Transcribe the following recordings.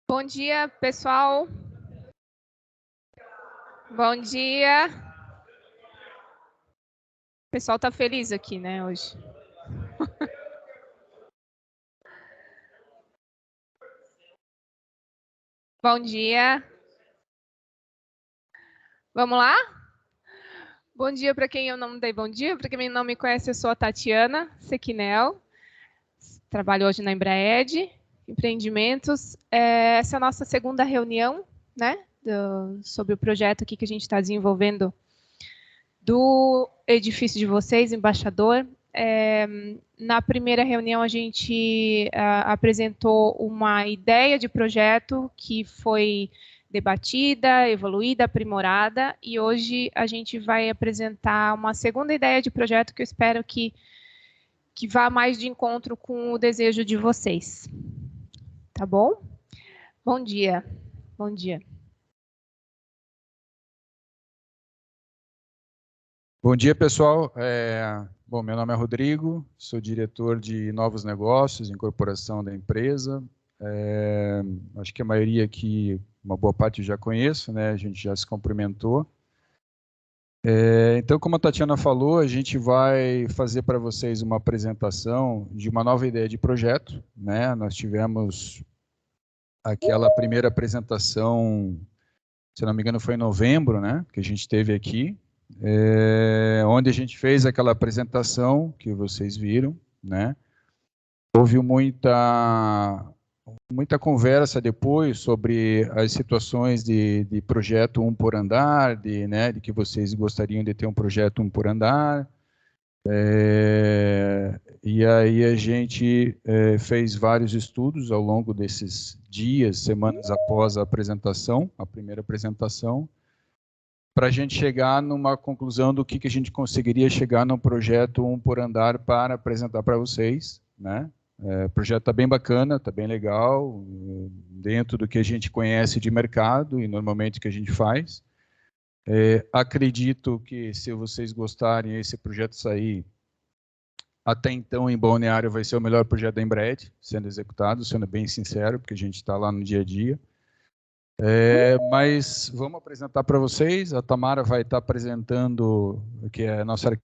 Bom dia, pessoal. Bom dia. O pessoal tá feliz aqui, né, hoje. Bom dia. Vamos lá? Bom dia para quem eu não dei bom dia. Para quem não me conhece, eu sou a Tatiana Sequinel. Trabalho hoje na Embraed Empreendimentos. Essa é a nossa segunda reunião, né, sobre o projeto aqui que a gente está desenvolvendo do edifício de vocês, embaixador. Na primeira reunião, a gente apresentou uma ideia de projeto que foi debatida, evoluída, aprimorada, e hoje a gente vai apresentar uma segunda ideia de projeto que eu espero que vá mais de encontro com o desejo de vocês. Tá bom? Bom dia. Bom dia. Bom dia, pessoal. Bom, meu nome é Rodrigo, sou diretor de novos negócios, incorporação da empresa. Acho que a maioria aqui, uma boa parte eu já conheço, né? A gente já se cumprimentou. Então, como a Tatiana falou, a gente vai fazer para vocês uma apresentação de uma nova ideia de projeto, né? Nós tivemos aquela primeira apresentação, se não me engano, foi em novembro, né? Que a gente teve aqui. Onde a gente fez aquela apresentação que vocês viram, né? Houve muita conversa depois sobre as situações de projeto um por andar, de que vocês gostariam de ter um projeto um por andar. E aí a gente fez vários estudos ao longo desses dias, semanas após a apresentação, a primeira apresentação, para a gente chegar numa conclusão do que a gente conseguiria chegar num projeto um por andar para apresentar para vocês, né? O projeto está bem bacana, está bem legal, dentro do que a gente conhece de mercado e normalmente que a gente faz. Acredito que se vocês gostarem, esse projeto sair, até então em Balneário vai ser o melhor projeto da Embraed sendo executado, sendo bem sincero, porque a gente está lá no dia a dia. Mas vamos apresentar para vocês. A Tamara vai estar apresentando, que é a nossa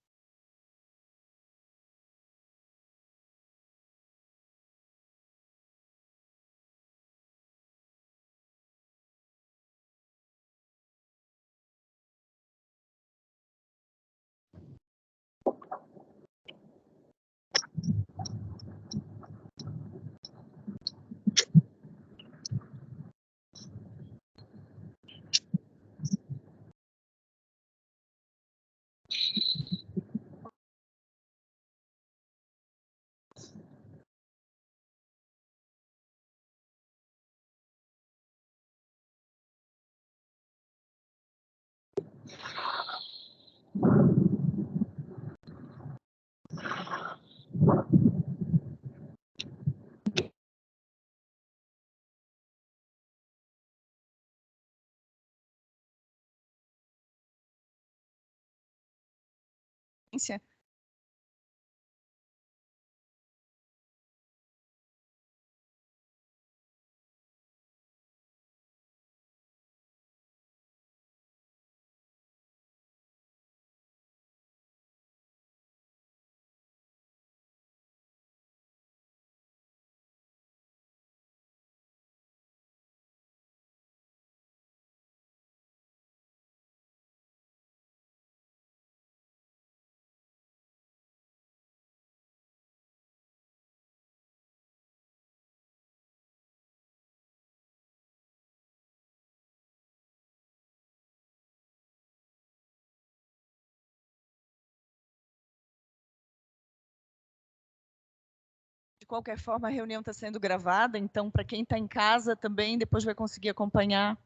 De qualquer forma, a reunião está sendo gravada, então, para quem está em casa também, depois vai conseguir acompanhar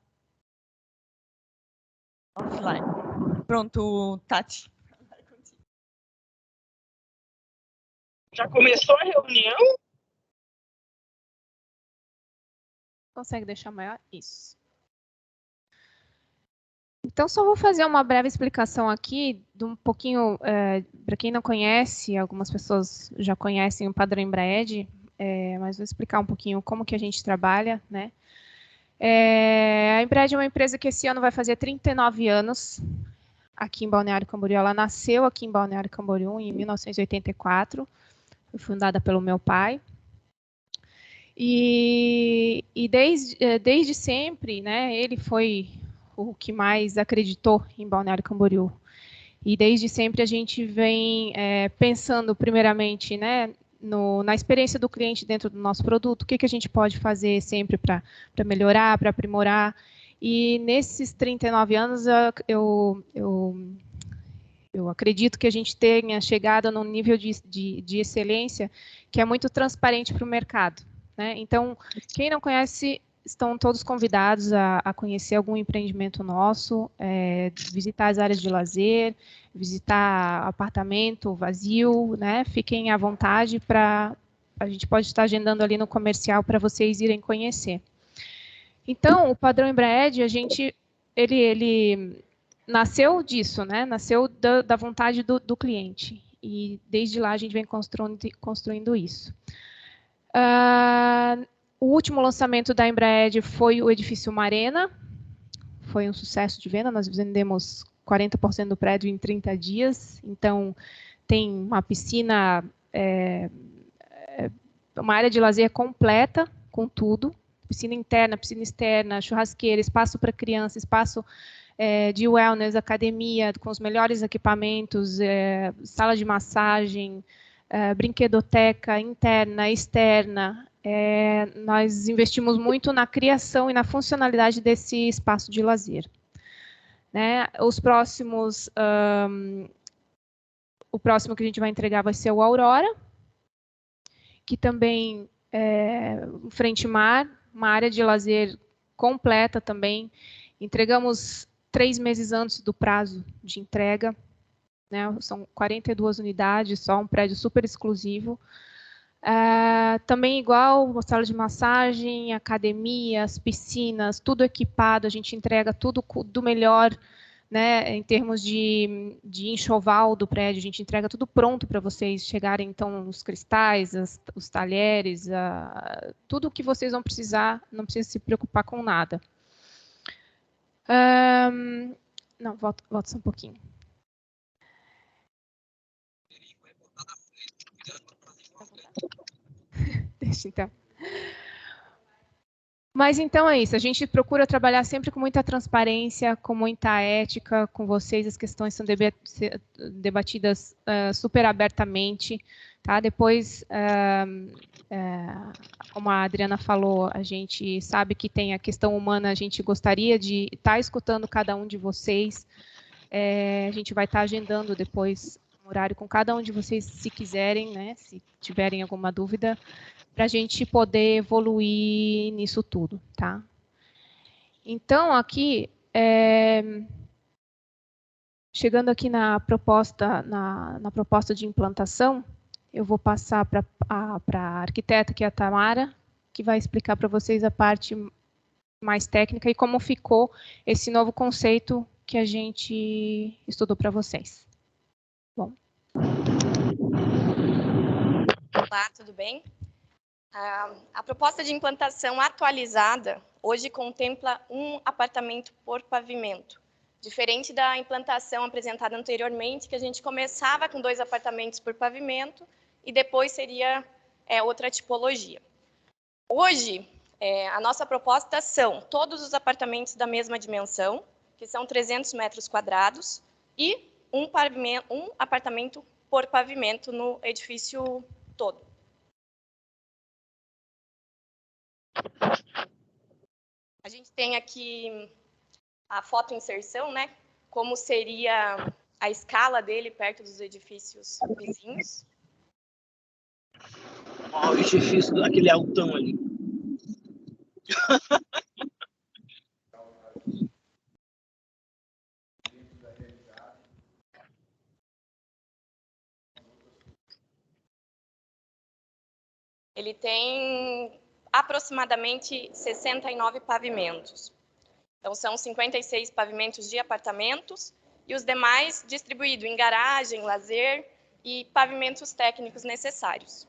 offline. Pronto, Tati. Já começou a reunião? Consegue deixar maior? Isso. Então, só vou fazer uma breve explicação aqui, de um pouquinho, para quem não conhece, algumas pessoas já conhecem o padrão Embraed, mas vou explicar um pouquinho como que a gente trabalha, né? A Embred é uma empresa que esse ano vai fazer 39 anos aqui em Balneário Camboriú. Ela nasceu aqui em Balneário Camboriú em 1984, foi fundada pelo meu pai. E desde sempre, né, ele foi o que mais acreditou em Balneário Camboriú. E desde sempre a gente vem pensando primeiramente, né, na experiência do cliente dentro do nosso produto, o que a gente pode fazer sempre para melhorar, para aprimorar. E nesses 39 anos eu acredito que a gente tenha chegado num nível de excelência que é muito transparente para o mercado, né? Então, quem não conhece, estão todos convidados a conhecer algum empreendimento nosso, visitar as áreas de lazer, visitar apartamento vazio, né? Fiquem à vontade a gente pode estar agendando ali no comercial para vocês irem conhecer. Então, o padrão Embred, ele nasceu disso, né? Nasceu da vontade do cliente. E desde lá a gente vem construindo isso. O último lançamento da Embred foi o edifício Marena. Foi um sucesso de venda. Nós vendemos 40% do prédio em 30 dias. Então, tem uma piscina, uma área de lazer completa, com tudo. Piscina interna, piscina externa, churrasqueira, espaço para criança, espaço de wellness, academia, com os melhores equipamentos, sala de massagem, brinquedoteca interna, externa. Nós investimos muito na criação e na funcionalidade desse espaço de lazer. Né? O próximo que a gente vai entregar vai ser o Aurora, que também frente mar, uma área de lazer completa também. Entregamos 3 meses antes do prazo de entrega, né? São 42 unidades, só um prédio super exclusivo. Também igual, sala de massagem, academias, piscinas, tudo equipado, a gente entrega tudo do melhor, né, em termos de enxoval do prédio, a gente entrega tudo pronto para vocês chegarem, então, os cristais, os talheres, tudo o que vocês vão precisar, não precisa se preocupar com nada. Não, volta só um pouquinho. Deixa, então. Mas então é isso, a gente procura trabalhar sempre com muita transparência, com muita ética, com vocês as questões são debatidas super abertamente, tá? Depois, como a Adriana falou, a gente sabe que tem a questão humana, a gente gostaria de estar escutando cada um de vocês, a gente vai estar agendando depois um horário com cada um de vocês, se quiserem, né? Se tiverem alguma dúvida, para a gente poder evoluir nisso tudo, tá? Então, aqui, chegando aqui na proposta, na proposta de implantação, eu vou passar para a arquiteta, que é a Tamara, que vai explicar para vocês a parte mais técnica e como ficou esse novo conceito que a gente estudou para vocês. Bom. Olá, tudo bem? A proposta de implantação atualizada hoje contempla um apartamento por pavimento, diferente da implantação apresentada anteriormente, que a gente começava com 2 apartamentos por pavimento e depois seria outra tipologia. Hoje, a nossa proposta são todos os apartamentos da mesma dimensão, que são 300 metros quadrados, e um apartamento por pavimento no edifício todo. A gente tem aqui a fotoinserção, né? Como seria a escala dele perto dos edifícios vizinhos. Ó, o edifício daquele altão ali. Ele tem aproximadamente 69 pavimentos. Então, são 56 pavimentos de apartamentos e os demais distribuídos em garagem, lazer e pavimentos técnicos necessários.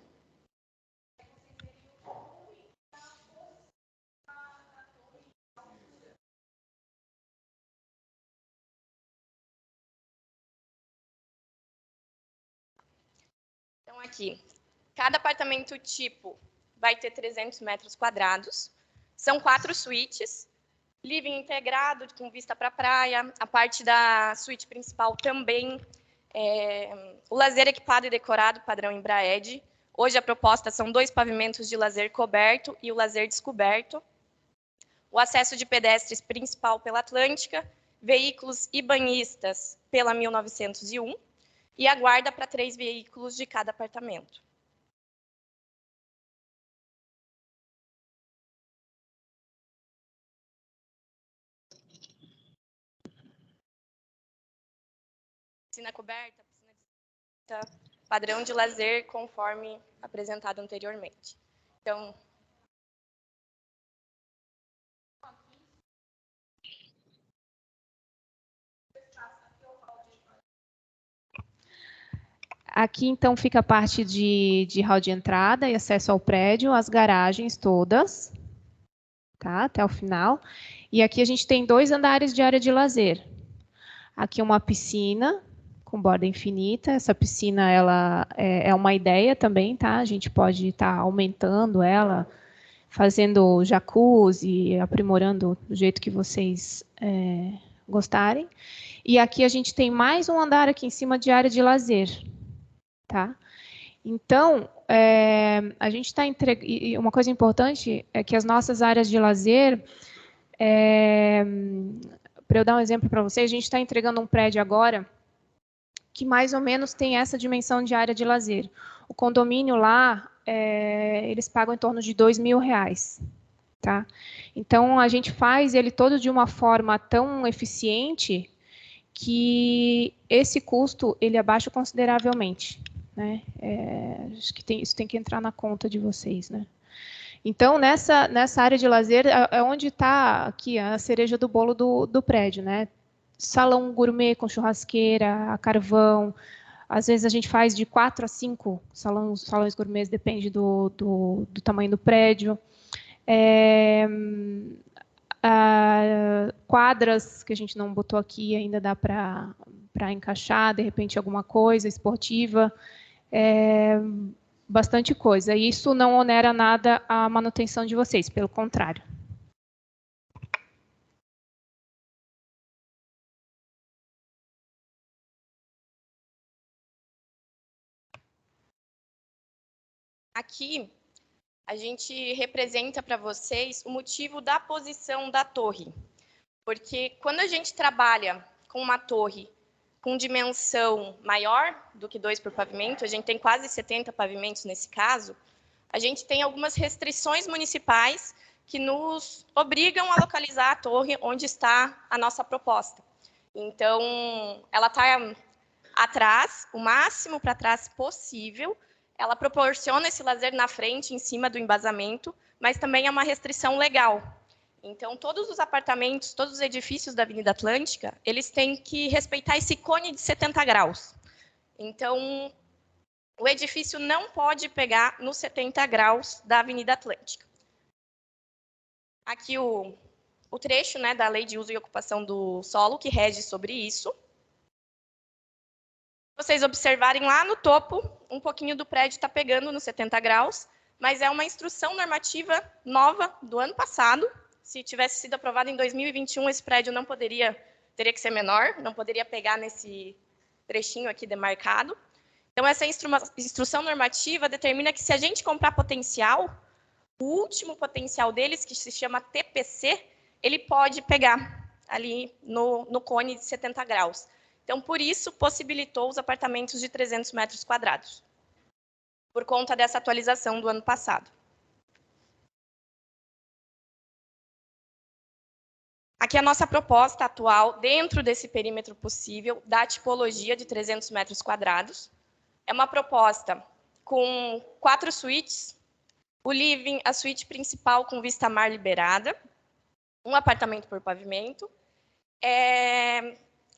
Então, aqui, cada apartamento tipo vai ter 300 metros quadrados. São 4 suítes, living integrado, com vista para a praia, a parte da suíte principal também, o lazer equipado e decorado, padrão Embraed. Hoje a proposta são 2 pavimentos de lazer coberto e o lazer descoberto. O acesso de pedestres principal pela Atlântica, veículos e banhistas pela 1901 e a guarda para 3 veículos de cada apartamento. Piscina coberta, piscina de padrão de lazer conforme apresentado anteriormente. Então, aqui, então, fica a parte de hall de entrada e acesso ao prédio, as garagens todas, tá? Até o final. E aqui a gente tem 2 andares de área de lazer. Aqui uma piscina com borda infinita. Essa piscina ela é uma ideia também, tá? A gente pode estar aumentando ela, fazendo jacuzzi, aprimorando do jeito que vocês gostarem. E aqui a gente tem mais um andar aqui em cima de área de lazer. Tá? Então, a gente está entregando. E uma coisa importante é que as nossas áreas de lazer, para eu dar um exemplo para vocês, a gente está entregando um prédio agora que mais ou menos tem essa dimensão de área de lazer. O condomínio lá, eles pagam em torno de R$2.000. Tá? Então, a gente faz ele todo de uma forma tão eficiente que esse custo ele abaixa consideravelmente. Né? Acho que isso tem que entrar na conta de vocês. Né? Então, nessa área de lazer, é onde está aqui a cereja do bolo do prédio. Né? Salão gourmet com churrasqueira, a carvão. Às vezes a gente faz de 4 a 5 salões gourmets, depende do tamanho do prédio. Quadras, que a gente não botou aqui, ainda dá para encaixar, de repente, alguma coisa esportiva. Bastante coisa. E isso não onera nada a manutenção de vocês, pelo contrário. aqui a gente representa para vocês o motivo da posição da torre. Porque quando a gente trabalha com uma torre com dimensão maior do que 2 por pavimento, a gente tem quase 70 pavimentos nesse caso, a gente tem algumas restrições municipais que nos obrigam a localizar a torre onde está a nossa proposta. Então, ela está atrás, o máximo para trás possível, ela proporciona esse lazer na frente, em cima do embasamento, mas também é uma restrição legal. Então, todos os apartamentos, todos os edifícios da Avenida Atlântica, eles têm que respeitar esse cone de 70 graus. Então, o edifício não pode pegar nos 70 graus da Avenida Atlântica. Aqui o trecho, né, da Lei de Uso e Ocupação do Solo, que rege sobre isso. Vocês observarem lá no topo, um pouquinho do prédio está pegando nos 70 graus, mas é uma instrução normativa nova do ano passado. Se tivesse sido aprovado em 2021, esse prédio não teria que ser menor, não poderia pegar nesse trechinho aqui demarcado. Então, essa instrução normativa determina que se a gente comprar potencial, o último potencial deles, que se chama TPC, ele pode pegar ali no cone de 70 graus. Então, por isso, possibilitou os apartamentos de 300 metros quadrados, por conta dessa atualização do ano passado. Aqui a nossa proposta atual, dentro desse perímetro possível, da tipologia de 300 metros quadrados. É uma proposta com 4 suítes, o living, a suíte principal com vista a mar liberada, um apartamento por pavimento.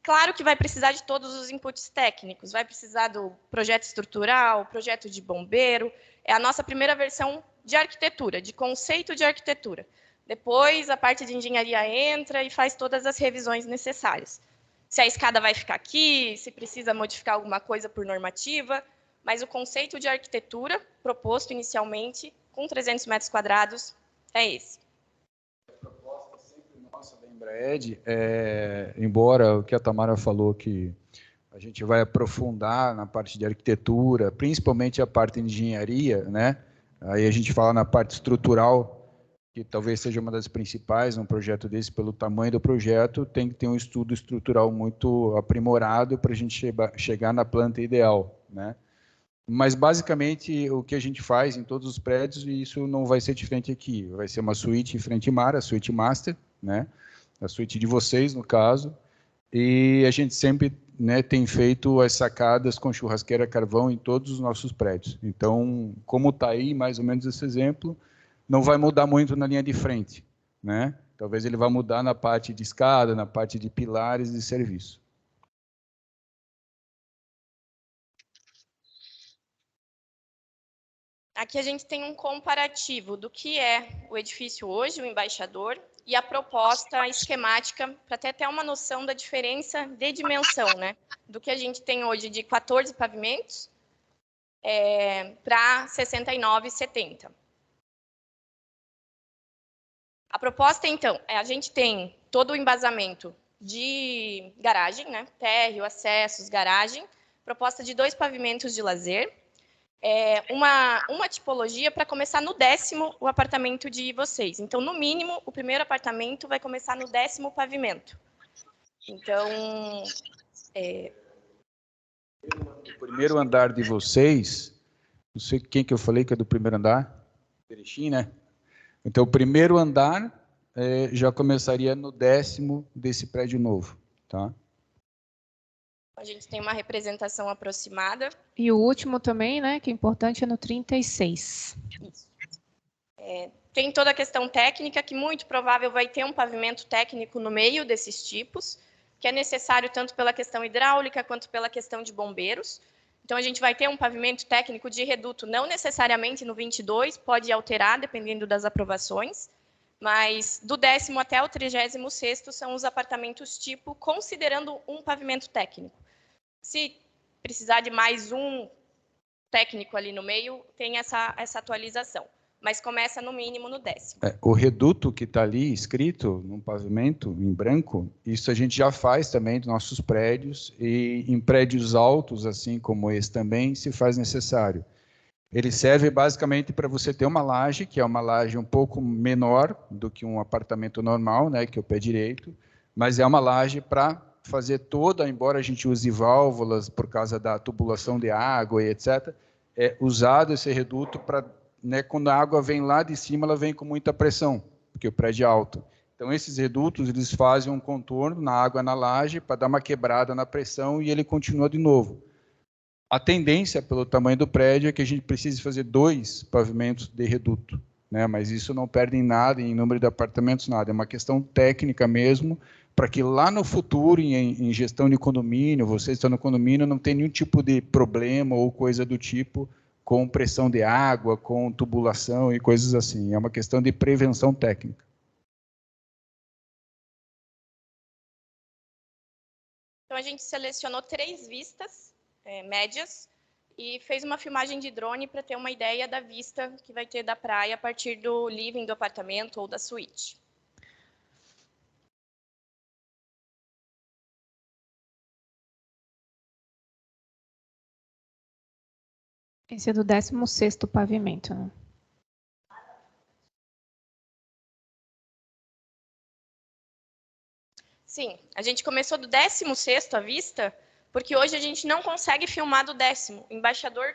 Claro que vai precisar de todos os inputs técnicos, vai precisar do projeto estrutural, projeto de bombeiro. É a nossa primeira versão de arquitetura, de conceito de arquitetura. Depois, a parte de engenharia entra e faz todas as revisões necessárias. Se a escada vai ficar aqui, se precisa modificar alguma coisa por normativa, mas o conceito de arquitetura proposto inicialmente, com 300 metros quadrados, é esse. A proposta sempre nossa da Embraed, embora o que a Tamara falou que a gente vai aprofundar na parte de arquitetura, principalmente a parte de engenharia, né? Aí a gente fala na parte estrutural, que talvez seja uma das principais num projeto desse, pelo tamanho do projeto, tem que ter um estudo estrutural muito aprimorado para a gente chegar na planta ideal, né? Mas, basicamente, o que a gente faz em todos os prédios, e isso não vai ser diferente aqui, vai ser uma suíte frente-mar, a suíte master, né? A suíte de vocês, no caso, e a gente sempre, né, tem feito as sacadas com churrasqueira carvão em todos os nossos prédios. Então, como está aí, mais ou menos esse exemplo, não vai mudar muito na linha de frente, né? Talvez ele vá mudar na parte de escada, na parte de pilares de serviço. Aqui a gente tem um comparativo do que é o edifício hoje, o Embaixador, e a proposta esquemática, para ter até uma noção da diferença de dimensão, né? Do que a gente tem hoje de 14 pavimentos para 69,70. A proposta, então, a gente tem todo o embasamento de garagem, né? Térreo, acessos, garagem, proposta de 2 pavimentos de lazer, uma tipologia para começar no 10º o apartamento de vocês. Então, no mínimo, o primeiro apartamento vai começar no 10º pavimento. Então... O primeiro andar de vocês, não sei quem que eu falei que é do primeiro andar, Erechim, né? Então, o primeiro andar já começaria no 10º desse prédio novo, tá? A gente tem uma representação aproximada. E o último também, né, que é importante, é no 36. Isso. Tem toda a questão técnica, que muito provável vai ter um pavimento técnico no meio desses tipos, que é necessário tanto pela questão hidráulica quanto pela questão de bombeiros. Então, a gente vai ter um pavimento técnico de reduto, não necessariamente no 22, pode alterar, dependendo das aprovações, mas do 10º até o 36º são os apartamentos tipo, considerando um pavimento técnico. Se precisar de mais um técnico ali no meio, tem essa atualização, mas começa no mínimo no 10º. O reduto que está ali escrito no pavimento, em branco, isso a gente já faz também dos nossos prédios, e em prédios altos, assim como esse também, se faz necessário. Ele serve basicamente para você ter uma laje, que é uma laje um pouco menor do que um apartamento normal, né, que é o pé direito, mas é uma laje para fazer toda, embora a gente use válvulas por causa da tubulação de água e etc., é usado esse reduto para, né, quando a água vem lá de cima, ela vem com muita pressão, porque o prédio é alto. Então, esses redutos, eles fazem um contorno na água na laje para dar uma quebrada na pressão e ele continua de novo. A tendência, pelo tamanho do prédio, é que a gente precise fazer 2 pavimentos de reduto, né? Mas isso não perde em nada, em número de apartamentos, nada. É uma questão técnica mesmo, para que lá no futuro, em gestão de condomínio, vocês estão no condomínio, não tem nenhum tipo de problema ou coisa do tipo com pressão de água, com tubulação e coisas assim. É uma questão de prevenção técnica. Então, a gente selecionou 3 vistas médias e fez uma filmagem de drone para ter uma ideia da vista que vai ter da praia a partir do living do apartamento ou da suíte. Esse é do 16º pavimento, né? Sim, a gente começou do 16º a vista, porque hoje a gente não consegue filmar do 10º. O embaixador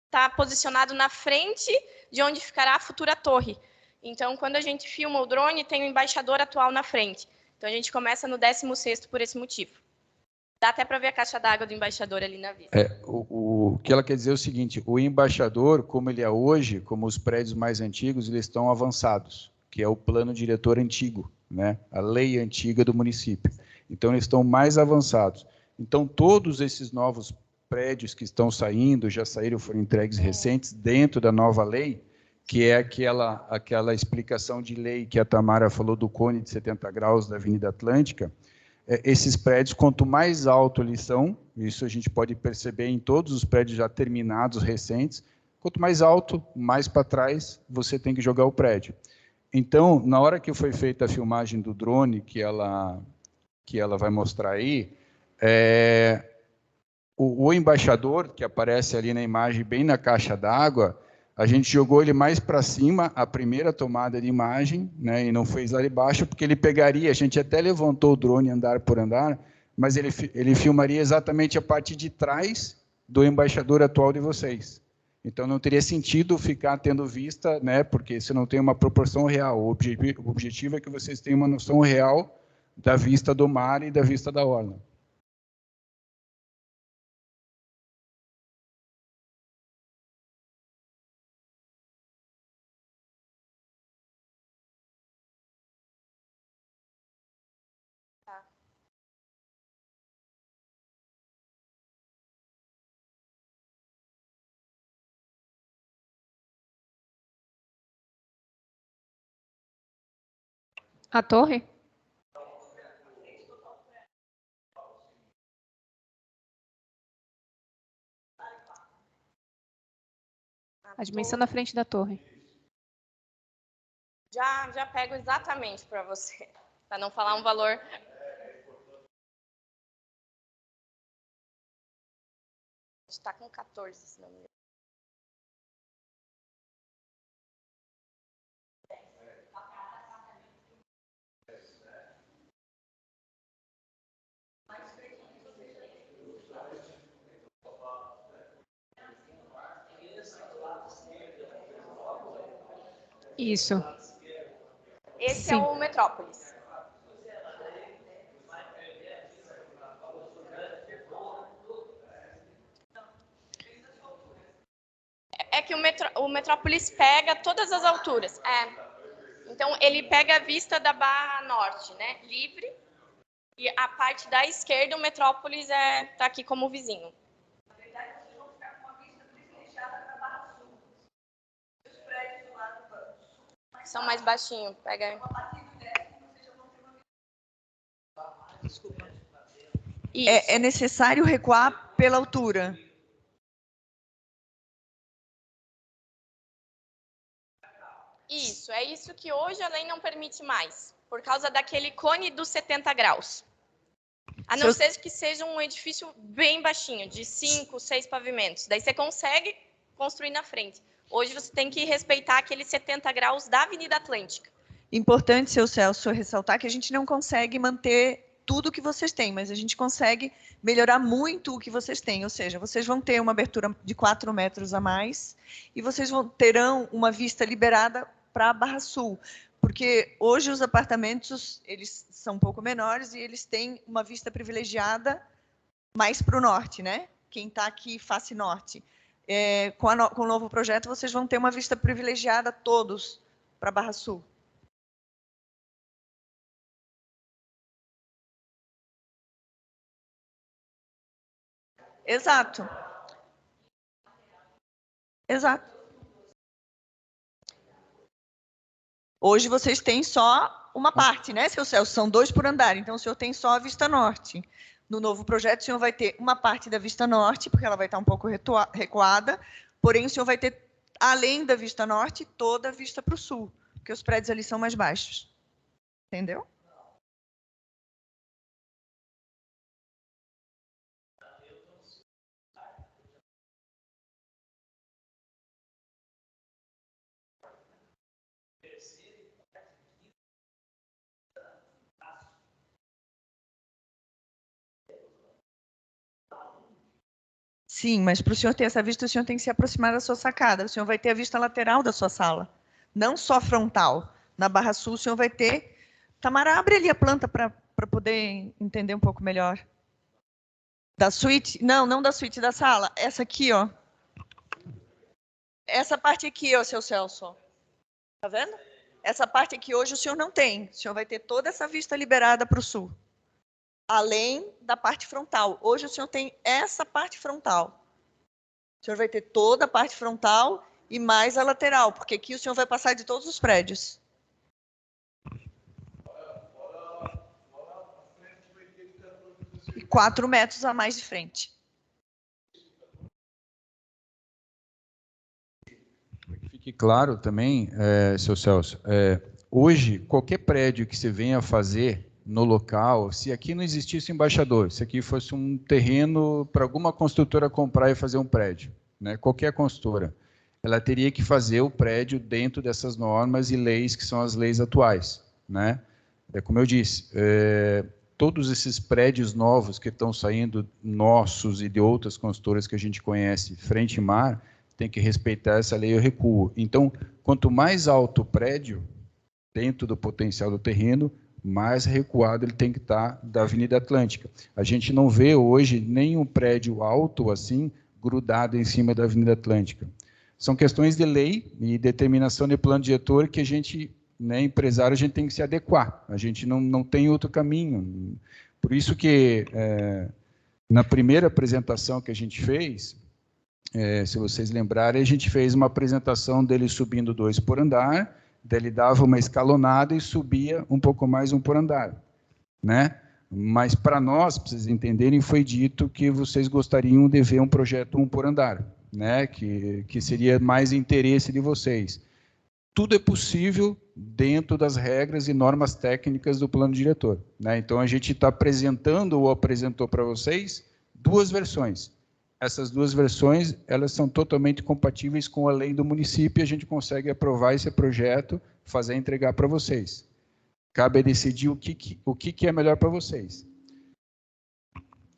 está posicionado na frente de onde ficará a futura torre. Então, quando a gente filma o drone, tem o embaixador atual na frente. Então, a gente começa no 16º por esse motivo. Dá até para ver a caixa d'água do embaixador ali na vista. O que ela quer dizer é o seguinte, o embaixador, como ele é hoje, como os prédios mais antigos, eles estão avançados, que é o plano diretor antigo, né? A lei antiga do município. Então, eles estão mais avançados. Então, todos esses novos prédios que estão saindo, já saíram, foram entregues recentes, dentro da nova lei, que é aquela explicação de lei que a Tamara falou do cone de 70 graus da Avenida Atlântica, esses prédios, quanto mais alto eles são, isso a gente pode perceber em todos os prédios já terminados, recentes, quanto mais alto, mais para trás você tem que jogar o prédio. Então, na hora que foi feita a filmagem do drone, que ela vai mostrar aí, o embaixador, que aparece ali na imagem, bem na caixa d'água, a gente jogou ele mais para cima, a primeira tomada de imagem, né, e não fez lá de baixo, porque ele pegaria, a gente até levantou o drone andar por andar, mas ele filmaria exatamente a parte de trás do embaixador atual de vocês. Então, não teria sentido ficar tendo vista, né, porque você não tem uma proporção real. O objetivo é que vocês tenham uma noção real da vista do mar e da vista da orla. A torre? A dimensão da frente da torre. Já pego exatamente para você, para não falar um valor. Está com 14, se não me engano. Isso. Esse Sim. é o Metrópolis. É que o Metrópolis pega todas as alturas. Então, ele pega a vista da Barra Norte, né? Livre. E a parte da esquerda, o Metrópolis está aqui como vizinho. Na verdade, vocês vão ficar com uma vista privilegiada para a Barra Sul. Os prédios do lado sul são mais baixinhos. Pega. A partir do 10º, vocês já vão ter uma vista. Desculpa. É necessário recuar pela altura. Isso, é isso que hoje a lei não permite mais, por causa daquele cone dos 70 graus. A não ser que seja um edifício bem baixinho, de 5, 6 pavimentos. Daí você consegue construir na frente. Hoje você tem que respeitar aqueles 70 graus da Avenida Atlântica. Importante, seu Celso, ressaltar que a gente não consegue manter tudo o que vocês têm, mas a gente consegue melhorar muito o que vocês têm. Ou seja, vocês vão ter uma abertura de 4 metros a mais e vocês terão uma vista liberada para a Barra Sul, porque hoje os apartamentos eles são um pouco menores e eles têm uma vista privilegiada mais para o norte, né? Quem está aqui face norte. Com o novo projeto, vocês vão ter uma vista privilegiada todos para a Barra Sul. Exato. Exato. Hoje vocês têm só uma parte, né, seu Celso? São 2 por andar, então o senhor tem só a vista norte. No novo projeto, o senhor vai ter uma parte da vista norte, porque ela vai estar um pouco recuada, porém o senhor vai ter, além da vista norte, toda a vista para o sul, porque os prédios ali são mais baixos. Entendeu? Sim, mas para o senhor ter essa vista, o senhor tem que se aproximar da sua sacada. O senhor vai ter a vista lateral da sua sala, não só frontal. Na Barra Sul, o senhor vai ter... Tamara, abre ali a planta para poder entender um pouco melhor. Da suíte? Não, não da suíte, da sala. Essa aqui, ó. Essa parte aqui, ó, seu Celso. Tá vendo? Essa parte aqui hoje o senhor não tem. O senhor vai ter toda essa vista liberada para o sul. Além da parte frontal. Hoje o senhor tem essa parte frontal. O senhor vai ter toda a parte frontal e mais a lateral, porque aqui o senhor vai passar de todos os prédios. 4 metros a mais de frente. Fique claro também, seu Celso, hoje, qualquer prédio que você venha fazer no local, se aqui não existisse embaixador, se aqui fosse um terreno para alguma construtora comprar e fazer um prédio, né, qualquer construtora, ela teria que fazer o prédio dentro dessas normas e leis que são as leis atuais, né? Como eu disse, todos esses prédios novos que estão saindo, nossos e de outras construtoras que a gente conhece, frente e mar, tem que respeitar essa lei, eu recuo. Então, quanto mais alto o prédio, dentro do potencial do terreno, mais recuado ele tem que estar da Avenida Atlântica. A gente não vê hoje nenhum prédio alto assim, grudado em cima da Avenida Atlântica. São questões de lei e determinação de plano diretor que a gente, né, empresário, a gente tem que se adequar. A gente não tem outro caminho. Por isso que, na primeira apresentação que a gente fez, se vocês lembrarem, a gente fez uma apresentação dele subindo 2 por andar, daí ele dava uma escalonada e subia um pouco mais 1 por andar, né? Mas para nós, para vocês entenderem, foi dito que vocês gostariam de ver um projeto 1 por andar, né? Que seria mais interesse de vocês. Tudo é possível dentro das regras e normas técnicas do plano diretor, né? Então a gente está apresentando ou apresentou para vocês 2 versões. Essas 2 versões, elas são totalmente compatíveis com a lei do município e a gente consegue aprovar esse projeto, fazer e entregar para vocês. Cabe decidir o que é melhor para vocês.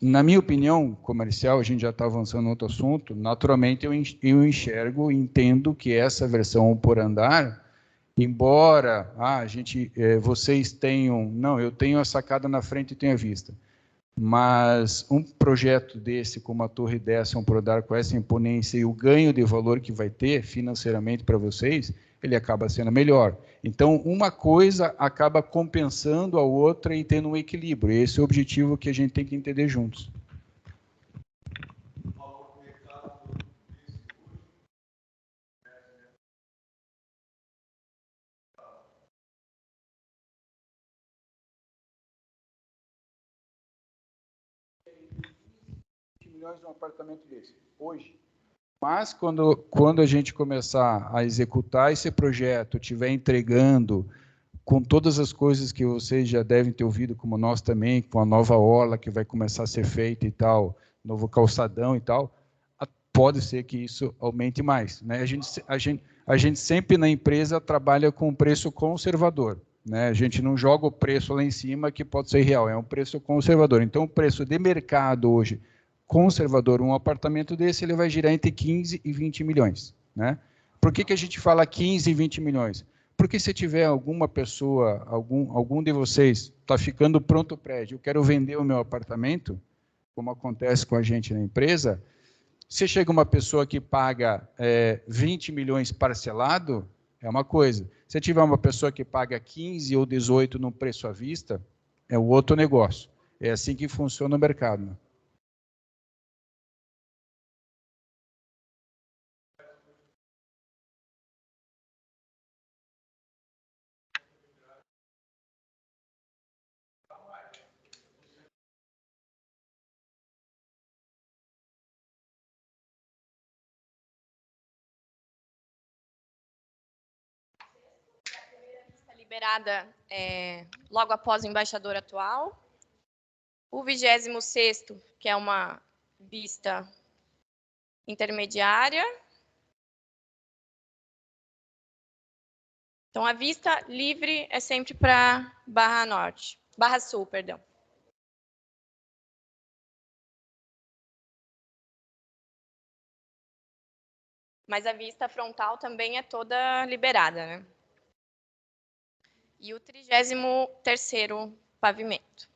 Na minha opinião comercial, a gente já está avançando no outro assunto, naturalmente eu enxergo e entendo que essa versão 1 por andar, embora vocês tenham... Não, eu tenho a sacada na frente e tenho a vista. Mas um projeto desse, como a torre dessa, 1 por andar, com essa imponência e o ganho de valor que vai ter financeiramente para vocês, ele acaba sendo melhor. Então, uma coisa acaba compensando a outra e tendo um equilíbrio. Esse é o objetivo que a gente tem que entender juntos. Milhões de um apartamento desse, hoje. Mas quando a gente começar a executar esse projeto, estiver entregando com todas as coisas que vocês já devem ter ouvido, como nós também, com a nova orla que vai começar a ser feita e tal, novo calçadão e tal, pode ser que isso aumente mais, né? A gente sempre na empresa trabalha com um preço conservador, né? A gente não joga o preço lá em cima que pode ser real, é um preço conservador. Então, o preço de mercado hoje, conservador, um apartamento desse, ele vai girar entre 15 e 20 milhões. Né? Por que a gente fala 15 e 20 milhões? Porque se tiver alguma pessoa, algum de vocês, está ficando pronto o prédio, eu quero vender o meu apartamento, como acontece com a gente na empresa, se chega uma pessoa que paga 20 milhões parcelado, é uma coisa. Se tiver uma pessoa que paga 15 ou 18 no preço à vista, é o outro negócio. É assim que funciona o mercado. Né? Liberada logo após o embaixador atual. O 26º, que é uma vista intermediária. Então, a vista livre é sempre para Barra Sul, perdão. Mas a vista frontal também é toda liberada, né? E o 33º pavimento.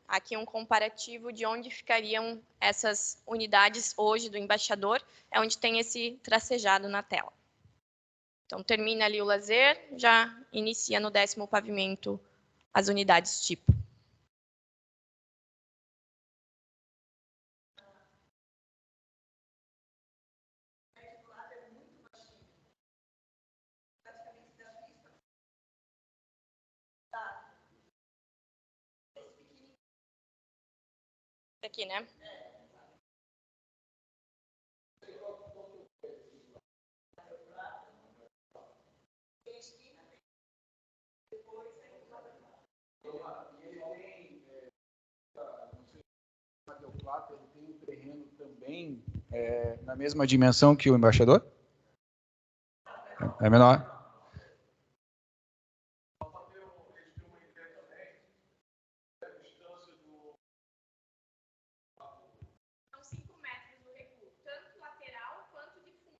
Aqui um comparativo de onde ficariam essas unidades hoje do embaixador, é onde tem esse tracejado na tela. Então, termina ali o lazer, já inicia no 10º pavimento as unidades tipo. Aqui, né? Ele tem um terreno também na mesma dimensão que o embaixador? É menor? São 5 metros do recuo, tanto lateral quanto de fundo.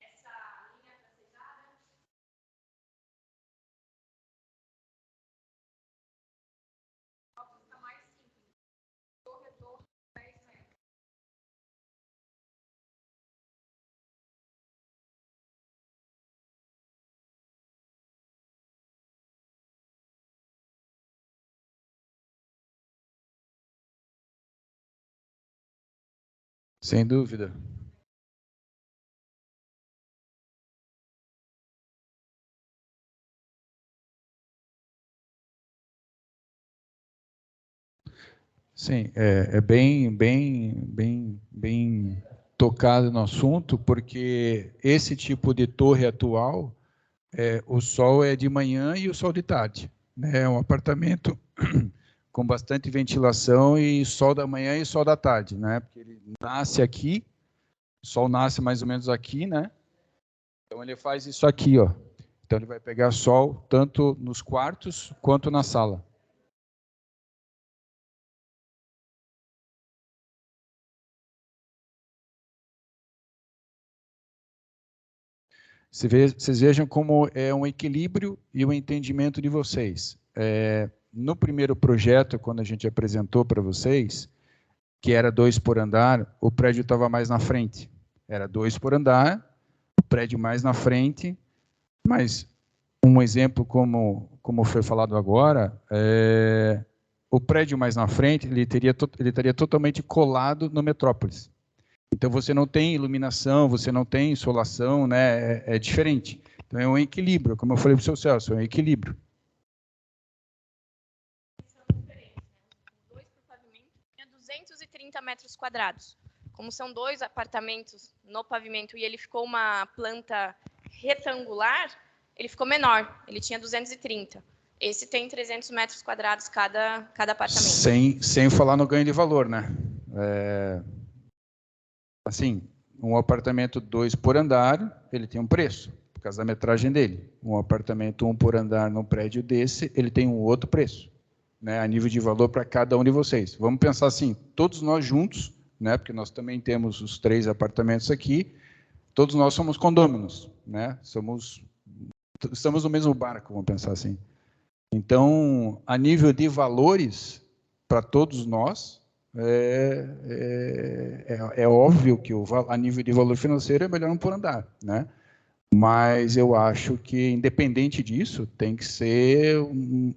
Essa linha tracejada. Está mais simples. Corredor 10 metros. Sem dúvida. Sim, é bem tocado no assunto, porque esse tipo de torre atual, o sol é de manhã e o sol de tarde, né? É um apartamento com bastante ventilação e sol da manhã e sol da tarde, né? Porque ele nasce aqui, o sol nasce mais ou menos aqui, né? Então ele faz isso aqui, ó. Então ele vai pegar sol tanto nos quartos quanto na sala. Vocês vejam como é um equilíbrio e um entendimento de vocês. No primeiro projeto, quando a gente apresentou para vocês, que era 2 por andar, o prédio estava mais na frente. Era 2 por andar, o prédio mais na frente, mas um exemplo como foi falado agora, o prédio mais na frente, ele estaria totalmente colado no Metrópolis. Então, você não tem iluminação, você não tem insolação, né? É diferente. Então, é um equilíbrio, como eu falei para o seu Celso, é um equilíbrio. São diferentes, né? 2 por pavimento tinha 230 metros quadrados. Como são 2 apartamentos no pavimento e ele ficou uma planta retangular, ele ficou menor. Ele tinha 230. Esse tem 300 metros quadrados cada apartamento. Sem falar no ganho de valor, né? Assim, um apartamento 2 por andar, ele tem um preço, por causa da metragem dele. Um apartamento 1 por andar num prédio desse, ele tem um outro preço, né, a nível de valor para cada um de vocês. Vamos pensar assim, todos nós juntos, né, porque nós também temos os 3 apartamentos aqui, todos nós somos condôminos, né, estamos no mesmo barco, vamos pensar assim. Então, a nível de valores, para todos nós, é óbvio que a nível de valor financeiro é melhor um por andar, né? Mas eu acho que, independente disso, tem que ser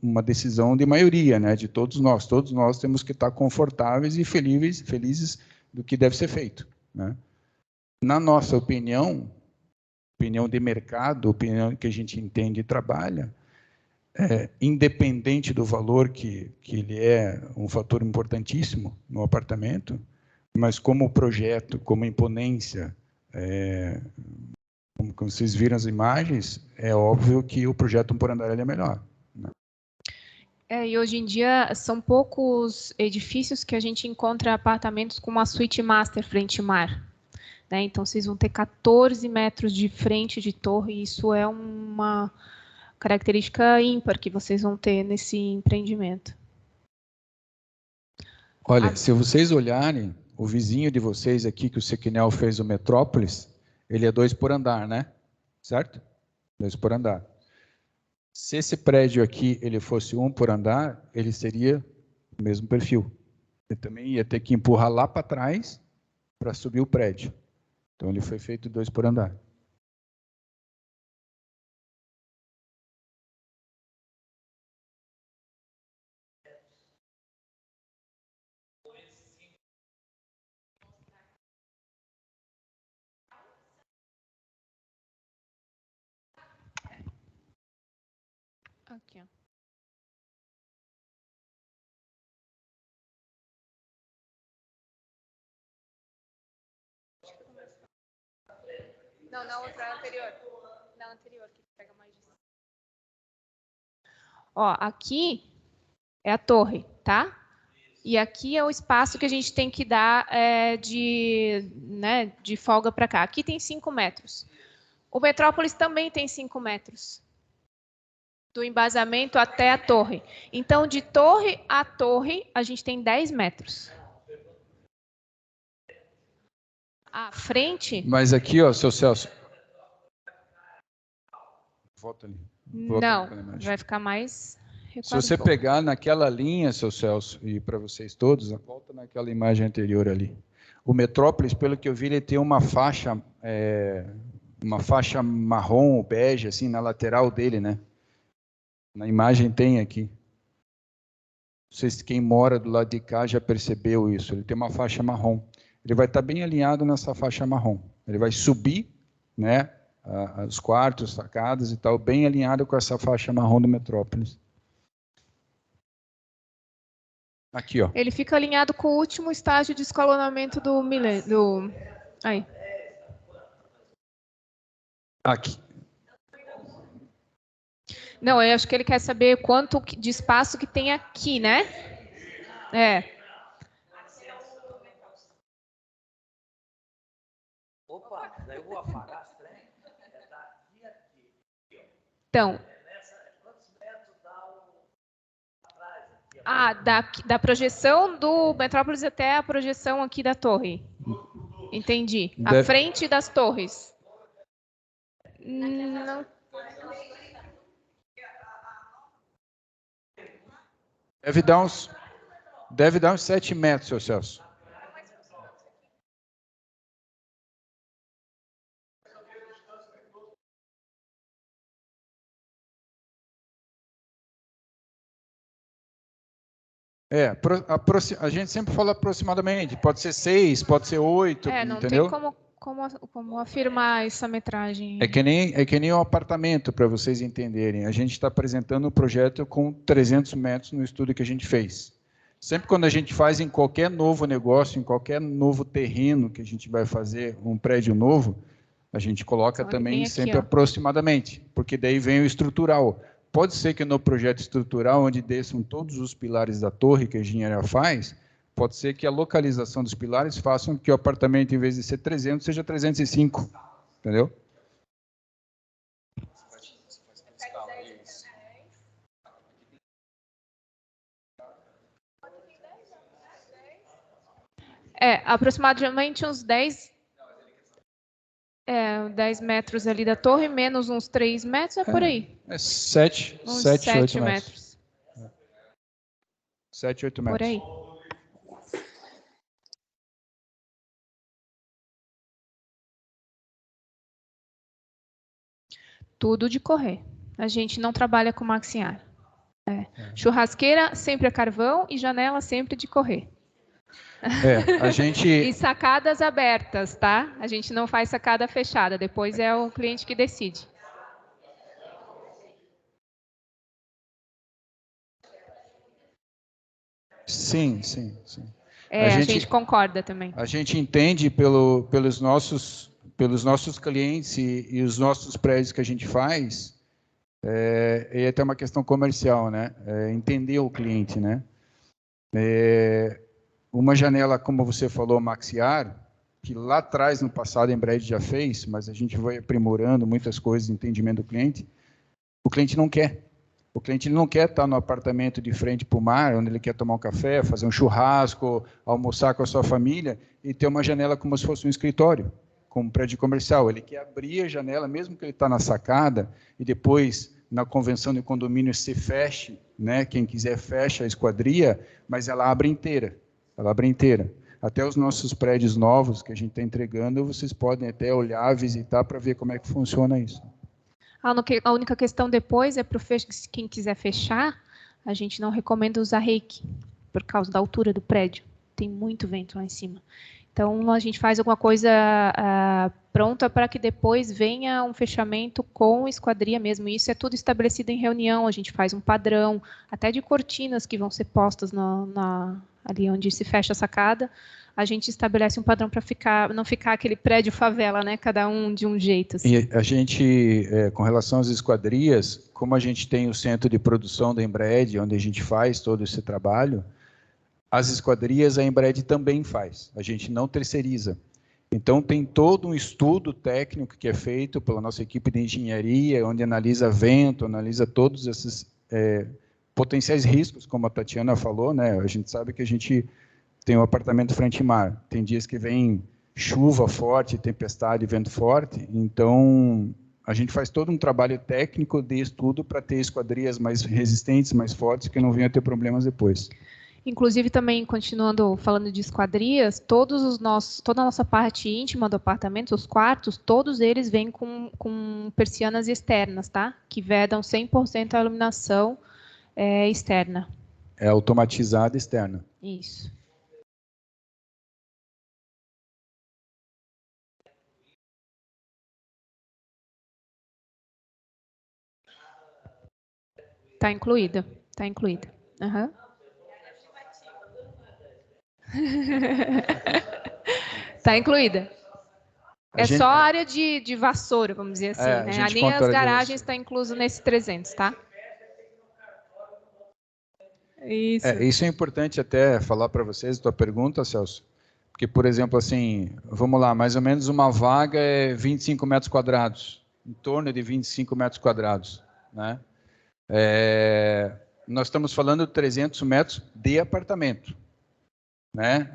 uma decisão de maioria, né? De todos nós. Todos nós temos que estar confortáveis e felizes do que deve ser feito, né? Na nossa opinião de mercado, opinião que a gente entende e trabalha, independente do valor que ele é um fator importantíssimo no apartamento, mas como projeto, como imponência, como vocês viram as imagens, é óbvio que o projeto 1 por andar é melhor, né? E hoje em dia são poucos edifícios que a gente encontra apartamentos com uma suíte master frente-mar, né? Então vocês vão ter 14 metros de frente de torre, e isso é uma característica ímpar que vocês vão ter nesse empreendimento. Olha, se vocês olharem, o vizinho de vocês aqui, que o Sequinel fez o Metrópolis, ele é 2 por andar, né? Certo? 2 por andar. Se esse prédio aqui ele fosse 1 por andar, ele seria o mesmo perfil. Ele também ia ter que empurrar lá para trás para subir o prédio. Então, ele foi feito 2 por andar. Aqui, ó. Não, na outra anterior. Na anterior, que pega mais de... Ó, aqui é a torre, tá? E aqui é o espaço que a gente tem que dar de folga para cá. Aqui tem 5 metros. O Metrópolis também tem 5 metros. Do embasamento até a torre. Então, de torre a torre, a gente tem 10 metros. À frente... Mas aqui, ó, seu Celso... Volta ali. Não, vai ficar mais... Se você pegar naquela linha, seu Celso, e para vocês todos, volta naquela imagem anterior ali. O Metrópolis, pelo que eu vi, ele tem uma faixa marrom ou bege, assim, na lateral dele, né? Na imagem tem aqui. Não sei se quem mora do lado de cá já percebeu isso. Ele tem uma faixa marrom. Ele vai estar bem alinhado nessa faixa marrom. Ele vai subir, né, os quartos, sacadas e tal, bem alinhado com essa faixa marrom do Metrópolis. Aqui, ó. Ele fica alinhado com o último estágio de escalonamento do milênio. Aí. Aqui. Não, eu acho que ele quer saber quanto de espaço que tem aqui, né? É. Opa, daí eu vou apagar as trem. Então. Da projeção do Metrópolis até a projeção aqui da torre. Entendi. À frente das torres. Não. Deve dar uns 7 metros, seu Celso. A gente sempre fala aproximadamente. Pode ser 6, pode ser 8, não entendeu? tem como afirmar essa metragem. É que nem um apartamento, para vocês entenderem. A gente está apresentando um projeto com 300 metros no estudo que a gente fez. Sempre quando a gente faz em qualquer novo negócio, em qualquer novo terreno que a gente vai fazer um prédio novo, a gente coloca também sempre aproximadamente, porque daí vem o estrutural. Pode ser que no projeto estrutural, onde desçam todos os pilares da torre que a engenharia faz, pode ser que a localização dos pilares façam que o apartamento, em vez de ser 300, seja 305. Entendeu? Aproximadamente uns 10 metros ali da torre, menos uns 3 metros, por aí. 7, 8 metros. 7, 8 metros. Por aí. Tudo de correr. A gente não trabalha com maxiar. Churrasqueira sempre a carvão e janela sempre de correr. E sacadas abertas, tá? A gente não faz sacada fechada, depois é o cliente que decide. Sim. A gente concorda também. A gente entende pelos nossos clientes e os nossos prédios que a gente faz, e até uma questão comercial, né? Entender o cliente, né? Uma janela, como você falou, maxiar, que lá atrás, no passado, a Embraer já fez, mas a gente vai aprimorando muitas coisas de entendimento do cliente, o cliente não quer. O cliente não quer estar no apartamento de frente para o mar, onde ele quer tomar um café, fazer um churrasco, almoçar com a sua família, e ter uma janela como se fosse um escritório, como prédio comercial. Ele quer abrir a janela, mesmo que ele está na sacada, e depois, na convenção de condomínio, se feche, né? Quem quiser fecha a esquadria, mas ela abre inteira. Ela abre inteira. Até os nossos prédios novos que a gente está entregando, vocês podem até olhar, visitar para ver como é que funciona isso. A única questão depois é para quem quiser fechar, a gente não recomenda usar reiki, por causa da altura do prédio. Tem muito vento lá em cima. Então, a gente faz alguma coisa pronta para que depois venha um fechamento com esquadria mesmo. Isso é tudo estabelecido em reunião, a gente faz um padrão, até de cortinas que vão ser postas ali onde se fecha a sacada. A gente estabelece um padrão para não ficar aquele prédio favela, né? Cada um de um jeito. Assim. E a gente, com relação às esquadrias, como a gente tem o centro de produção da Embred, onde a gente faz todo esse trabalho, as esquadrias a Embred também faz, a gente não terceiriza. Então, tem todo um estudo técnico que é feito pela nossa equipe de engenharia, onde analisa vento, analisa todos esses potenciais riscos, como a Tatiana falou, né? A gente sabe que a gente tem um apartamento frente-mar, tem dias que vem chuva forte, tempestade, vento forte, então a gente faz todo um trabalho técnico de estudo para ter esquadrias mais resistentes, mais fortes, que não venham a ter problemas depois. Inclusive, também, continuando falando de esquadrias, toda a nossa parte íntima do apartamento, os quartos, todos eles vêm com persianas externas, tá? Que vedam 100% a iluminação externa. É automatizada externa. Isso. Está incluída. Está incluída. Uhum. Está incluída. Só a área de vassoura, vamos dizer assim, né? Nem as garagens estão incluso nesse 300, tá? Isso. Isso é importante até falar para vocês, tua pergunta, Celso, porque, por exemplo, assim, vamos lá, mais ou menos uma vaga é 25 metros quadrados, em torno de 25 metros quadrados, né? Nós estamos falando de 300 metros de apartamento. Né?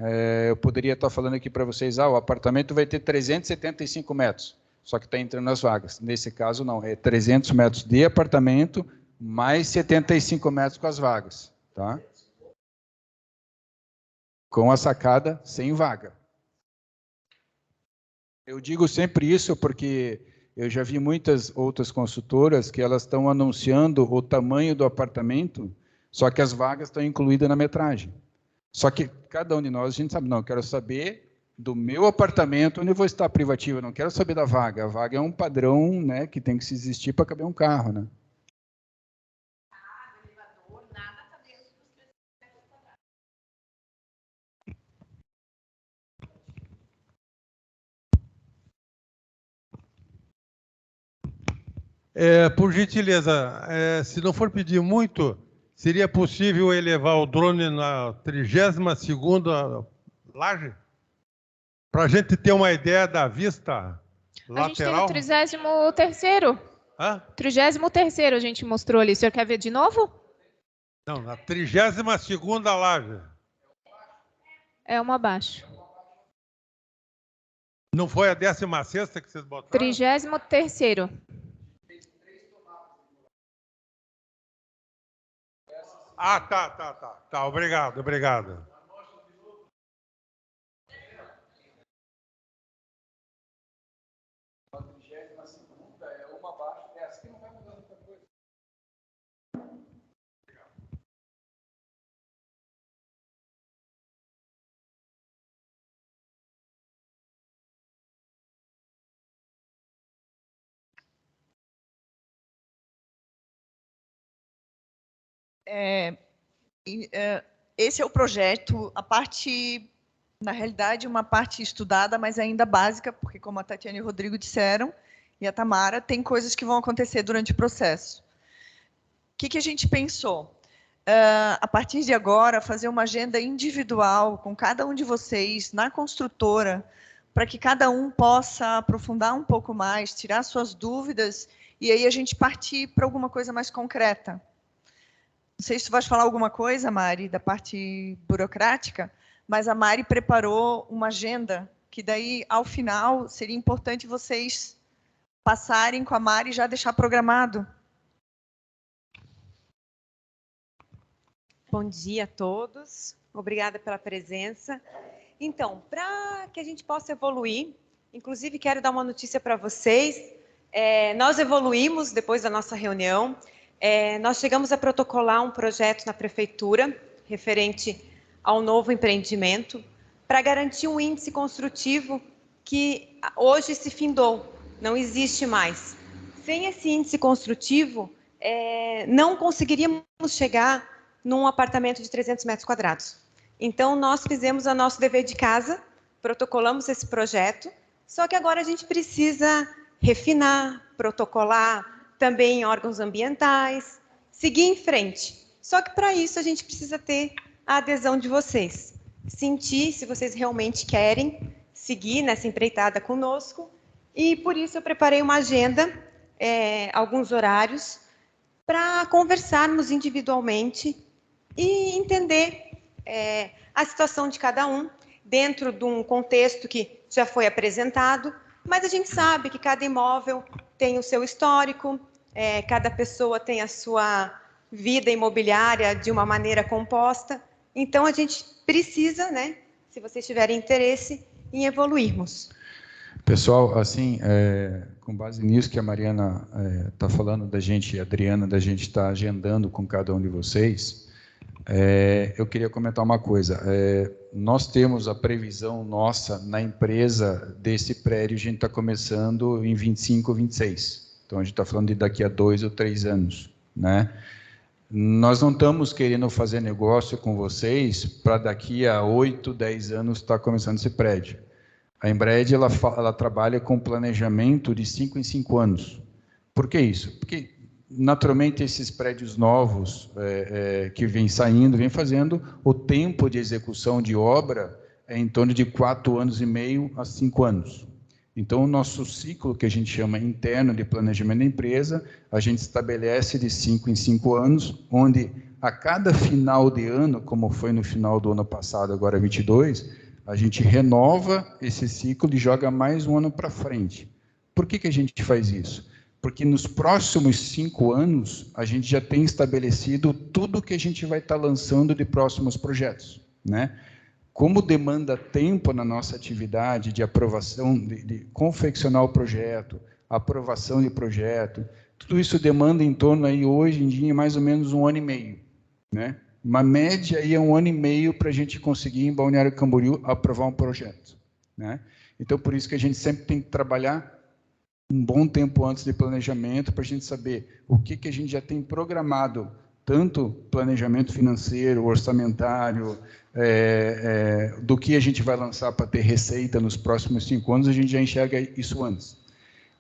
Eu poderia estar falando aqui para vocês, o apartamento vai ter 375 metros, só que está entrando as vagas. Nesse caso, não, é 300 metros de apartamento, mais 75 metros com as vagas. Tá? Com a sacada, sem vaga. Eu digo sempre isso porque eu já vi muitas outras consultoras que elas estão anunciando o tamanho do apartamento, só que as vagas estão incluídas na metragem. Só que cada um de nós, a gente sabe, não, eu quero saber do meu apartamento onde eu vou estar privativo, eu não quero saber da vaga. A vaga é um padrão, né, que tem que se existir para caber um carro, né? Elevador, nada está dentro dos 300 metros quadrados. Por gentileza, se não for pedir muito, seria possível elevar o drone na 32ª laje? Para a gente ter uma ideia da vista lateral? A gente tem o 33º. Hã? 33º a gente mostrou ali. O senhor quer ver de novo? Não, na 32ª laje. É uma abaixo. Não foi a 16ª que vocês botaram? 33º. Tá. Obrigado. A 32ª é uma abaixo dessa, que não vai mudar muita coisa. Esse é o projeto, a parte, na realidade, uma parte estudada, mas ainda básica, porque, como a Tatiana e o Rodrigo disseram, e a Tamara, tem coisas que vão acontecer durante o processo. O que a gente pensou? A partir de agora, fazer uma agenda individual com cada um de vocês, na construtora, para que cada um possa aprofundar um pouco mais, tirar suas dúvidas, e aí a gente partir para alguma coisa mais concreta. Não sei se tu vai falar alguma coisa, Mari, da parte burocrática, mas a Mari preparou uma agenda que daí, ao final, seria importante vocês passarem com a Mari e já deixar programado. Bom dia a todos, obrigada pela presença. Então, para que a gente possa evoluir, inclusive quero dar uma notícia para vocês, nós evoluímos depois da nossa reunião, nós chegamos a protocolar um projeto na prefeitura, referente ao novo empreendimento, para garantir um índice construtivo que hoje se findou, não existe mais. Sem esse índice construtivo, não conseguiríamos chegar num apartamento de 300 metros quadrados. Então, nós fizemos o nosso dever de casa, protocolamos esse projeto, só que agora a gente precisa refinar, protocolar, também em órgãos ambientais, seguir em frente. Só que, para isso, a gente precisa ter a adesão de vocês. Sentir se vocês realmente querem seguir nessa empreitada conosco. E, por isso, eu preparei uma agenda, alguns horários, para conversarmos individualmente e entender a situação de cada um, dentro de um contexto que já foi apresentado, mas a gente sabe que cada imóvel tem o seu histórico, cada pessoa tem a sua vida imobiliária de uma maneira composta, então a gente precisa, né, se vocês tiverem interesse, em evoluirmos. Pessoal, assim, com base nisso que a Mariana está falando da gente, a Adriana, da gente está agendando com cada um de vocês, eu queria comentar uma coisa. Nós temos a previsão nossa na empresa desse prédio, a gente está começando em 25 ou 26. Então, a gente está falando de daqui a 2 ou 3 anos, né? Nós não estamos querendo fazer negócio com vocês para daqui a 8, 10 anos estar começando esse prédio. A Embred, ela trabalha com planejamento de 5 em 5 anos. Por que isso? Porque, naturalmente, esses prédios novos que vêm saindo, vêm fazendo, o tempo de execução de obra é em torno de 4 anos e meio a 5 anos. Então, o nosso ciclo, que a gente chama interno de planejamento da empresa, a gente estabelece de 5 em 5 anos, onde a cada final de ano, como foi no final do ano passado, agora 22, a gente renova esse ciclo e joga mais um ano para frente. Por que a gente faz isso? Porque nos próximos 5 anos, a gente já tem estabelecido tudo que a gente vai estar lançando de próximos projetos, né? Como demanda tempo na nossa atividade de aprovação, de confeccionar o projeto, aprovação de projeto, tudo isso demanda em torno, aí, hoje em dia, mais ou menos 1 ano e meio, né? Uma média aí é 1 ano e meio para a gente conseguir, em Balneário Camboriú, aprovar um projeto, né? Então, por isso que a gente sempre tem que trabalhar um bom tempo antes de planejamento, para a gente saber o que a gente já tem programado, tanto planejamento financeiro, orçamentário, do que a gente vai lançar para ter receita nos próximos 5 anos, a gente já enxerga isso antes.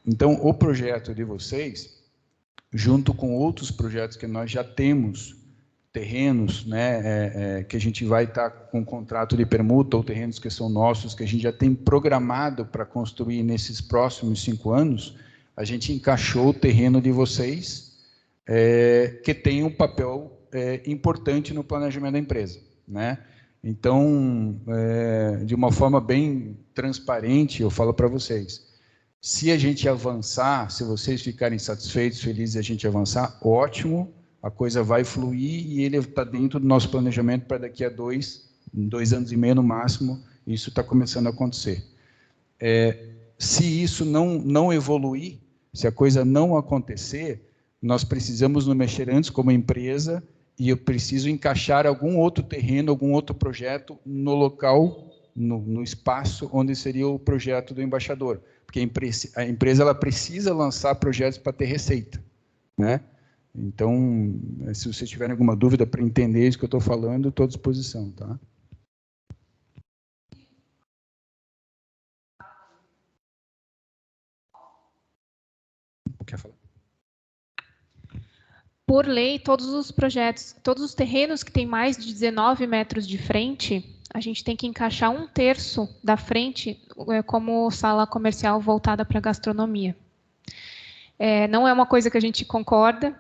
Então, o projeto de vocês, junto com outros projetos que nós já temos, terrenos, né, que a gente vai estar com contrato de permuta, ou terrenos que são nossos, que a gente já tem programado para construir nesses próximos 5 anos, a gente encaixou o terreno de vocês, que tem um papel importante no planejamento da empresa, né? Então, de uma forma bem transparente, eu falo para vocês, se a gente avançar, se vocês ficarem satisfeitos, felizes e a gente avançar, ótimo, a coisa vai fluir e ele está dentro do nosso planejamento para daqui a 2 anos e meio no máximo, isso está começando a acontecer. Se isso não evoluir, se a coisa não acontecer, nós precisamos nos mexer antes como empresa e eu preciso encaixar algum outro terreno, algum outro projeto no local, no espaço onde seria o projeto do embaixador. Porque a empresa ela precisa lançar projetos para ter receita, né? Então, se vocês tiverem alguma dúvida para entender isso que eu estou falando, estou à disposição, tá? Quer falar? Por lei, todos os projetos, todos os terrenos que têm mais de 19 metros de frente, a gente tem que encaixar 1/3 da frente como sala comercial voltada para gastronomia. Não é uma coisa que a gente concorda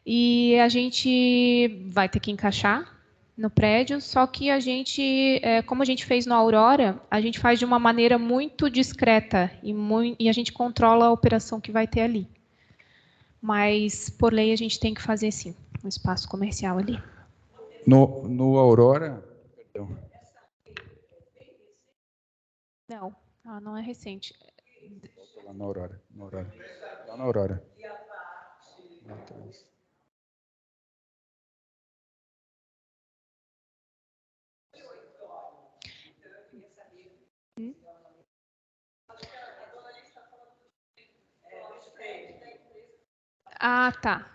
e a gente vai ter que encaixar, no prédio, só que a gente, como a gente fez no Aurora, a gente faz de uma maneira muito discreta e a gente controla a operação que vai ter ali. Mas, por lei, a gente tem que fazer, sim, um espaço comercial ali. No Aurora... Perdão. Não, ela não é recente. Lá na Aurora. Lá na Aurora. Ah, tá.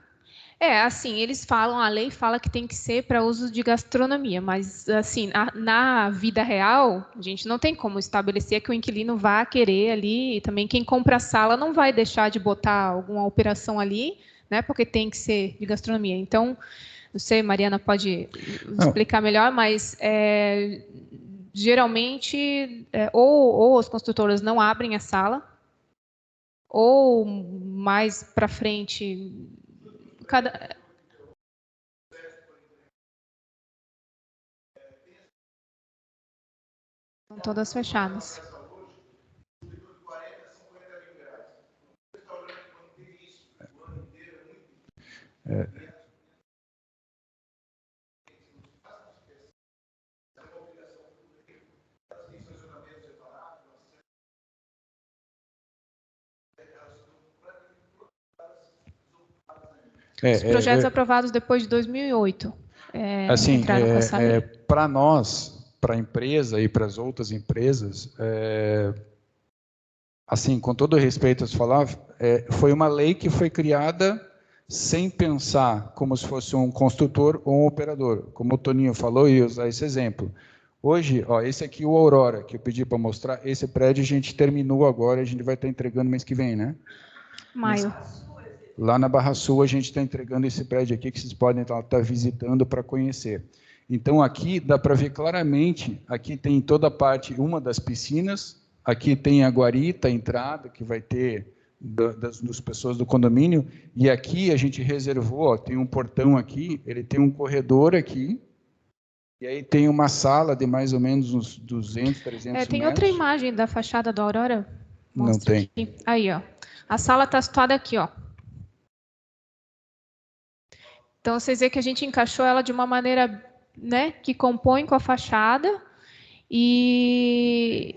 Assim, eles falam, a lei fala que tem que ser para uso de gastronomia, mas, assim, na vida real, a gente não tem como estabelecer que o inquilino vá querer ali, e também quem compra a sala não vai deixar de botar alguma operação ali, né, porque tem que ser de gastronomia. Então, não sei, Mariana pode explicar melhor, mas geralmente, ou as construtoras não abrem a sala, ou mais para frente... Estão todas fechadas. Os projetos aprovados depois de 2008 assim, entraram com essa lei. Para nós, para a empresa e para as outras empresas, assim, com todo respeito a se falar, foi uma lei que foi criada sem pensar como se fosse um construtor ou um operador. Como o Toninho falou, e usar esse exemplo. Hoje, esse aqui, o Aurora, que eu pedi para mostrar, esse prédio a gente terminou agora, a gente vai estar entregando mês que vem, né? Maio. Lá na Barra Sul, a gente está entregando esse prédio aqui, que vocês podem estar visitando para conhecer. Então, aqui dá para ver claramente, aqui tem toda a parte, uma das piscinas, aqui tem a guarita, a entrada, que vai ter das pessoas do condomínio, e aqui a gente reservou, tem um portão aqui, ele tem um corredor aqui, e aí tem uma sala de mais ou menos uns 200, 300 metros. Tem outra imagem da fachada da Aurora? Não tem. Aqui. Aí, ó. A sala está situada aqui, ó. Então, vocês veem que a gente encaixou ela de uma maneira, né, que compõe com a fachada e...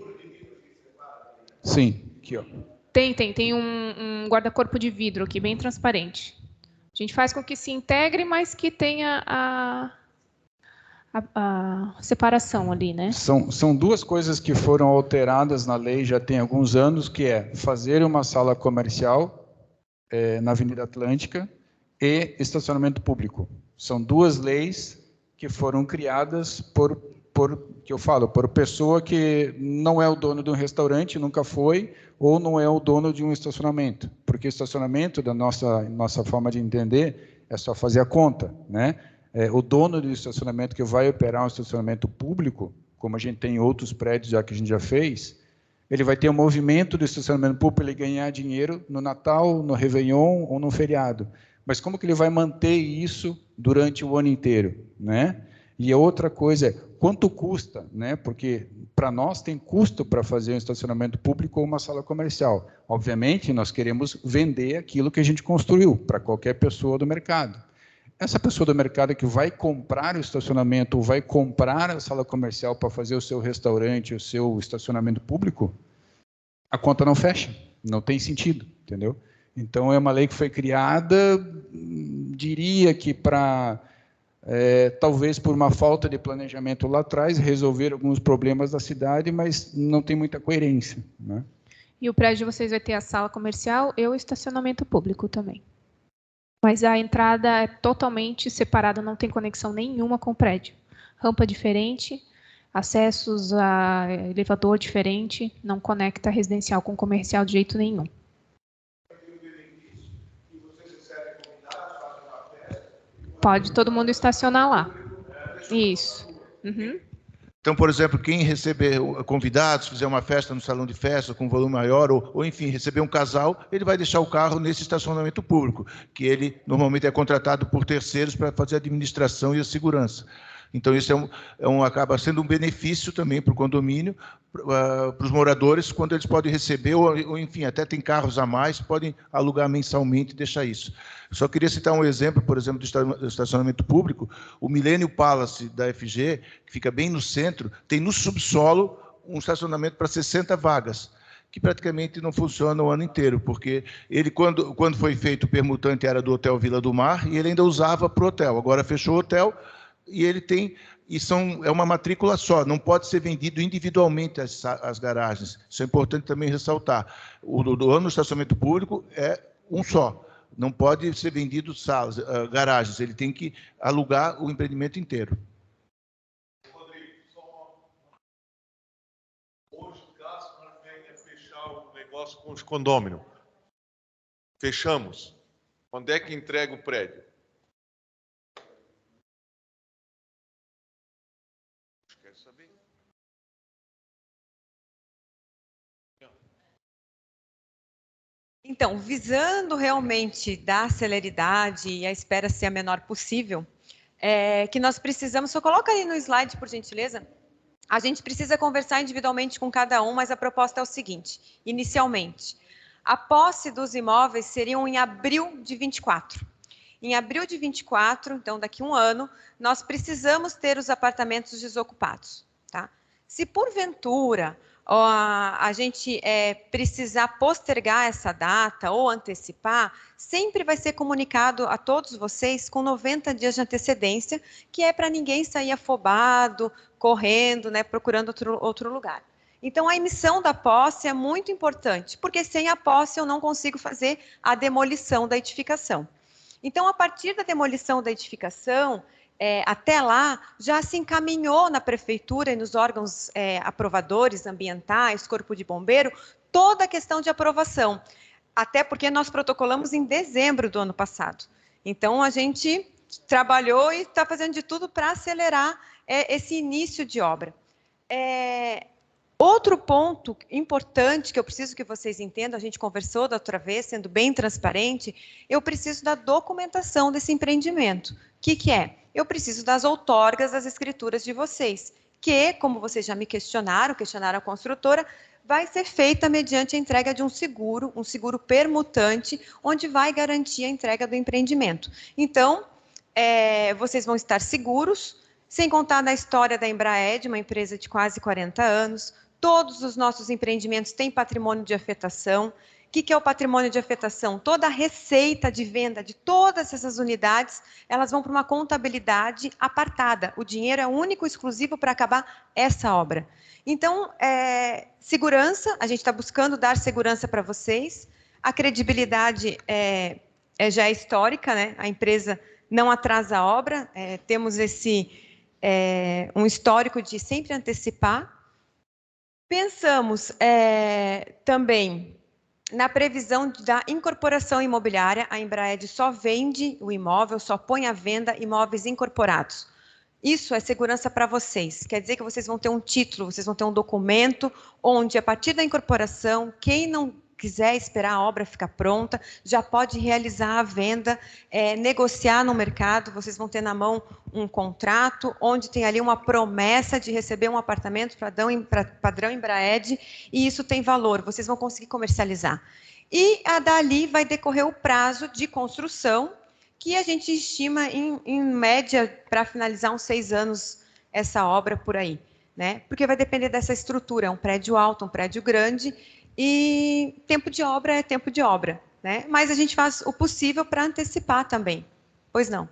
Sim, aqui, ó. Tem um guarda-corpo de vidro aqui, bem transparente. A gente faz com que se integre, mas que tenha a separação ali, né? São duas coisas que foram alteradas na lei já tem alguns anos, que é fazer uma sala comercial na Avenida Atlântica e estacionamento público. São duas leis que foram criadas por pessoa que não é o dono de um restaurante, nunca foi, ou não é o dono de um estacionamento. Porque estacionamento, da nossa forma de entender, é só fazer a conta, né? O dono do estacionamento que vai operar um estacionamento público, como a gente tem em outros prédios já que a gente já fez, ele vai ter um movimento do estacionamento público para ele ganhar dinheiro no Natal, no Réveillon ou no feriado. Mas como que ele vai manter isso durante o ano inteiro, né? E a outra coisa é quanto custa, né? Porque para nós tem custo para fazer um estacionamento público ou uma sala comercial. Obviamente, nós queremos vender aquilo que a gente construiu para qualquer pessoa do mercado. Essa pessoa do mercado que vai comprar o estacionamento ou vai comprar a sala comercial para fazer o seu restaurante, o seu estacionamento público, a conta não fecha, não tem sentido, entendeu? Então, é uma lei que foi criada, diria que para, talvez por uma falta de planejamento lá atrás, resolver alguns problemas da cidade, mas não tem muita coerência, né? E o prédio de vocês vai ter a sala comercial e o estacionamento público também. Mas a entrada é totalmente separada, não tem conexão nenhuma com o prédio. Rampa diferente, acessos a elevador diferente, não conecta residencial com comercial de jeito nenhum. Pode todo mundo estacionar lá. Isso. Uhum. Então, por exemplo, quem receber convidados, fizer uma festa no salão de festa com volume maior, ou enfim, receber um casal, ele vai deixar o carro nesse estacionamento público, que ele normalmente é contratado por terceiros para fazer a administração e a segurança. Então, isso acaba sendo um benefício também para o condomínio, para os moradores, quando eles podem receber, ou, enfim, até tem carros a mais, podem alugar mensalmente e deixar isso. Só queria citar um exemplo, por exemplo, do estacionamento público. O Millennium Palace da FG, que fica bem no centro, tem no subsolo um estacionamento para 60 vagas, que praticamente não funciona o ano inteiro, porque ele, quando foi feito o permutante, era do Hotel Vila do Mar, e ele ainda usava para o hotel. Agora fechou o hotel, e ele tem... é uma matrícula só, não pode ser vendido individualmente as garagens. Isso é importante também ressaltar. O dono do estacionamento público é um só. Não pode ser vendido garagens, ele tem que alugar o empreendimento inteiro. Rodrigo, hoje o caso é fechar o negócio com os condôminos. Fechamos. Quando é que entrega o prédio? Quer saber? Então, visando realmente dar celeridade e a espera ser a menor possível, que nós precisamos, só coloca aí no slide, por gentileza, a gente precisa conversar individualmente com cada um, mas a proposta é o seguinte, inicialmente, a posse dos imóveis seriam em abril de 24. Em abril de 24, então daqui a um ano, nós precisamos ter os apartamentos desocupados, tá? Se porventura a gente precisar postergar essa data ou antecipar, sempre vai ser comunicado a todos vocês com 90 dias de antecedência, que é para ninguém sair afobado, correndo, né, procurando outro lugar. Então, a emissão da posse é muito importante, porque sem a posse eu não consigo fazer a demolição da edificação. Então, a partir da demolição da edificação, até lá, já se encaminhou na prefeitura e nos órgãos aprovadores ambientais, corpo de bombeiro, toda a questão de aprovação. Até porque nós protocolamos em dezembro do ano passado. Então, a gente trabalhou e está fazendo de tudo para acelerar esse início de obra. Outro ponto importante que eu preciso que vocês entendam, a gente conversou da outra vez, sendo bem transparente, eu preciso da documentação desse empreendimento. O que é? Eu preciso das outorgas das escrituras de vocês, que, como vocês já me questionaram a construtora, vai ser feita mediante a entrega de um seguro permutante, onde vai garantir a entrega do empreendimento. Então, vocês vão estar seguros, sem contar na história da Embraed, uma empresa de quase 40 anos, todos os nossos empreendimentos têm patrimônio de afetação. O que é o patrimônio de afetação? Toda a receita de venda de todas essas unidades, elas vão para uma contabilidade apartada. O dinheiro é único e exclusivo para acabar essa obra. Então, segurança, a gente está buscando dar segurança para vocês. A credibilidade já é histórica, né? A empresa não atrasa a obra. Temos um histórico de sempre antecipar. Pensamos também na previsão da incorporação imobiliária. A Embraed só vende o imóvel, só põe à venda imóveis incorporados. Isso é segurança para vocês. Quer dizer que vocês vão ter um título, vocês vão ter um documento onde, a partir da incorporação, quem não quiser esperar a obra ficar pronta, já pode realizar a venda, negociar no mercado. Vocês vão ter na mão um contrato, onde tem ali uma promessa de receber um apartamento padrão Embraed, e isso tem valor, vocês vão conseguir comercializar. E dali vai decorrer o prazo de construção, que a gente estima, em média, para finalizar uns 6 anos, essa obra por aí, né? Porque vai depender dessa estrutura, é um prédio alto, um prédio grande, e tempo de obra é tempo de obra, né? Mas a gente faz o possível para antecipar também. Pois não?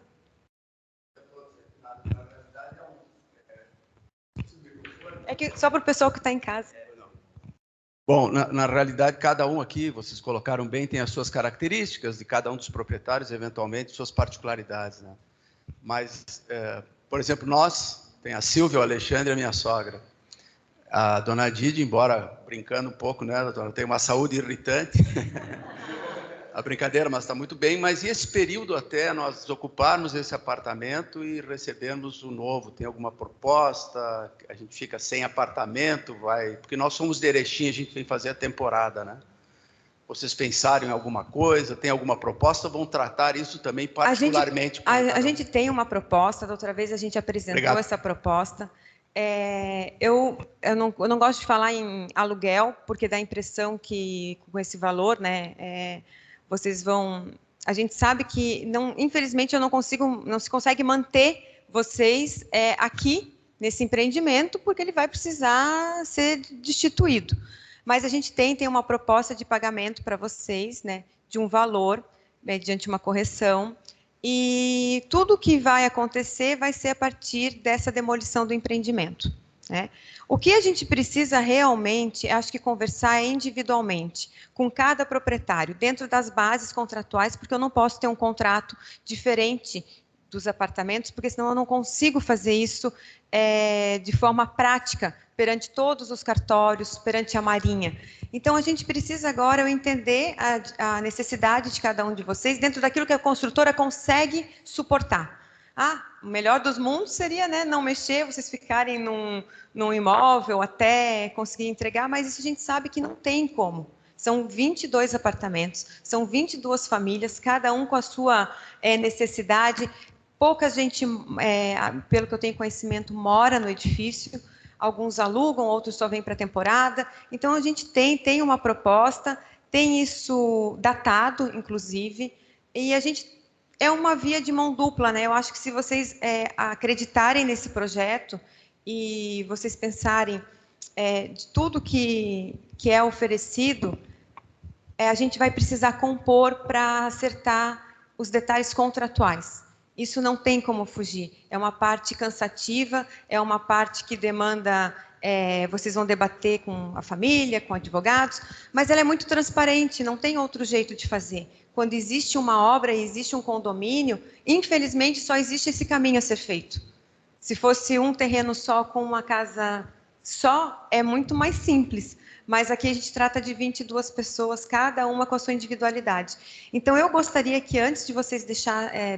É que só para o pessoal que está em casa. Bom, na realidade, cada um aqui, vocês colocaram bem, tem as suas características, de cada um dos proprietários, eventualmente, suas particularidades, né? Mas, por exemplo, tem a Silvia, o Alexandre e a minha sogra. A dona Didi, embora brincando um pouco, né, dona, tem uma saúde irritante, a brincadeira, mas está muito bem. Mas e esse período até nós desocuparmos esse apartamento e recebermos o novo? Tem alguma proposta? A gente fica sem apartamento? Porque nós somos de Erechim, a gente vem fazer a temporada, né? vocês pensaram em alguma coisa, tem alguma proposta, vão tratar isso também particularmente? A gente tem uma proposta, da outra vez a gente apresentou essa proposta. Eu não gosto de falar em aluguel, porque dá a impressão que com esse valor, né, vocês vão... A gente sabe que, infelizmente, não se consegue manter vocês aqui nesse empreendimento, porque ele vai precisar ser destituído. Mas a gente tem uma proposta de pagamento para vocês, né, de um valor, mediante uma correção, e tudo que vai acontecer vai ser a partir dessa demolição do empreendimento, né? O que a gente precisa realmente, acho que conversar individualmente, com cada proprietário, dentro das bases contratuais, porque eu não posso ter um contrato diferente dos apartamentos, porque senão eu não consigo fazer isso de forma prática, perante todos os cartórios, perante a Marinha. Então, a gente precisa agora entender a necessidade de cada um de vocês dentro daquilo que a construtora consegue suportar. O melhor dos mundos seria, né, não mexer, vocês ficarem num imóvel até conseguir entregar, mas isso a gente sabe que não tem como. São 22 apartamentos, são 22 famílias, cada um com a sua necessidade. Pouca gente, pelo que eu tenho conhecimento, mora no edifício. Alguns alugam, outros só vêm para a temporada. Então, a gente tem uma proposta, tem isso datado, inclusive, e a gente é uma via de mão dupla, né? Eu acho que se vocês acreditarem nesse projeto e vocês pensarem de tudo que é oferecido, a gente vai precisar compor para acertar os detalhes contratuais. Isso não tem como fugir. É uma parte cansativa, é uma parte que demanda... vocês vão debater com a família, com advogados, mas ela é muito transparente, não tem outro jeito de fazer. Quando existe uma obra e existe um condomínio, infelizmente só existe esse caminho a ser feito. Se fosse um terreno só com uma casa só, é muito mais simples. Mas aqui a gente trata de 22 pessoas, cada uma com a sua individualidade. Então, eu gostaria que, antes de vocês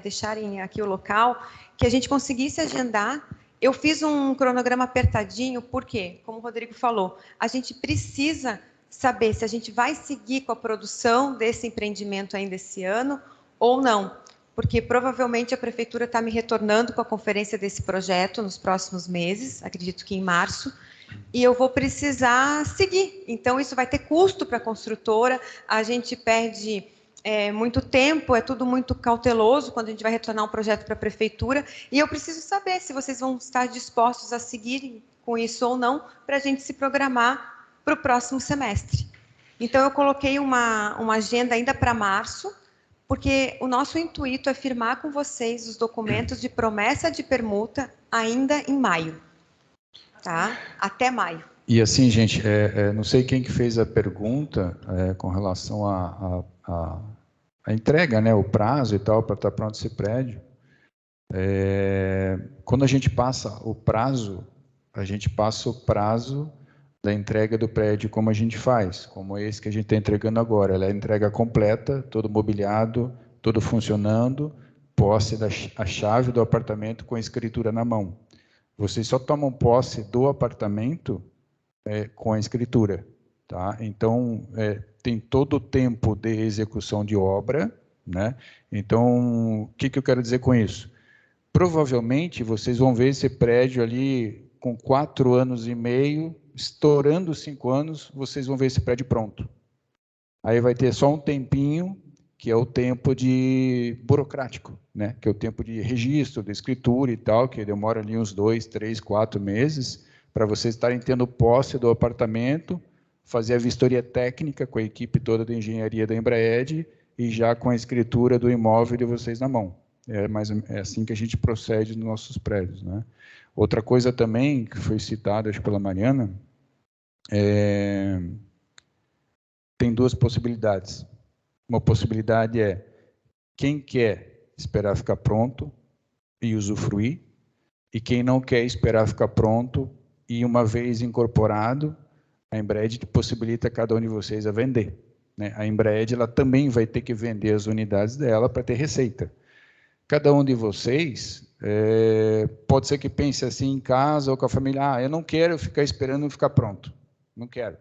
deixarem aqui o local, que a gente conseguisse agendar. Eu fiz um cronograma apertadinho, porque, como o Rodrigo falou, a gente precisa saber se a gente vai seguir com a produção desse empreendimento ainda esse ano ou não. Porque, provavelmente, a Prefeitura está me retornando com a conferência desse projeto nos próximos meses, acredito que em março, e eu vou precisar seguir. Então, isso vai ter custo para a construtora, a gente perde muito tempo, é tudo muito cauteloso quando a gente vai retornar um projeto para a Prefeitura, e eu preciso saber se vocês vão estar dispostos a seguir com isso ou não, para a gente se programar para o próximo semestre. Então, eu coloquei uma agenda ainda para março, porque o nosso intuito é firmar com vocês os documentos de promessa de permuta ainda em maio. Tá? Até maio. E assim, gente, não sei quem que fez a pergunta com relação à entrega, né, o prazo e tal, para estar pronto esse prédio. Quando a gente passa o prazo da entrega do prédio como a gente faz, como esse que a gente está entregando agora. Ela é entrega completa, todo mobiliado, todo funcionando, posse a chave do apartamento com a escritura na mão. Vocês só tomam posse do apartamento com a escritura, tá? Então, tem todo o tempo de execução de obra, né? Então, o que eu quero dizer com isso? Provavelmente, vocês vão ver esse prédio ali com 4 anos e meio, estourando 5 anos, vocês vão ver esse prédio pronto. Aí vai ter só um tempinho, que é o tempo burocrático, né? Que é o tempo de registro, de escritura e tal, que demora ali uns 2, 3, 4 meses, para vocês estarem tendo posse do apartamento, fazer a vistoria técnica com a equipe toda de engenharia da Embraed e já com a escritura do imóvel de vocês na mão. É assim que a gente procede nos nossos prédios, né? Outra coisa também, que foi citada, acho, pela Mariana, tem 2 possibilidades. Uma possibilidade é quem quer esperar ficar pronto e usufruir, e quem não quer esperar ficar pronto e, uma vez incorporado, a Embraed possibilita cada um de vocês a vender, né? A Embraed ela também vai ter que vender as unidades dela para ter receita. Cada um de vocês pode ser que pense assim em casa ou com a família, eu não quero ficar esperando ficar pronto, não quero.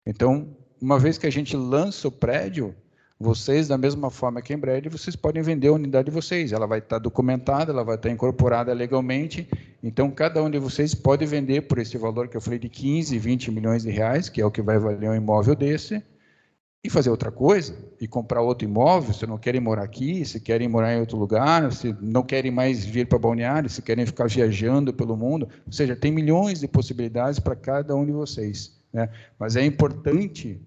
Então, uma vez que a gente lança o prédio, vocês, da mesma forma que a Embred, vocês podem vender a unidade de vocês. Ela vai estar documentada, ela vai estar incorporada legalmente. Então, cada um de vocês pode vender por esse valor que eu falei de 15, 20 milhões de reais, que é o que vai valer um imóvel desse, e fazer outra coisa, e comprar outro imóvel. Se não querem morar aqui, se querem morar em outro lugar, se não querem mais vir para Balneário, se querem ficar viajando pelo mundo. Ou seja, tem milhões de possibilidades para cada um de vocês, né? Mas é importante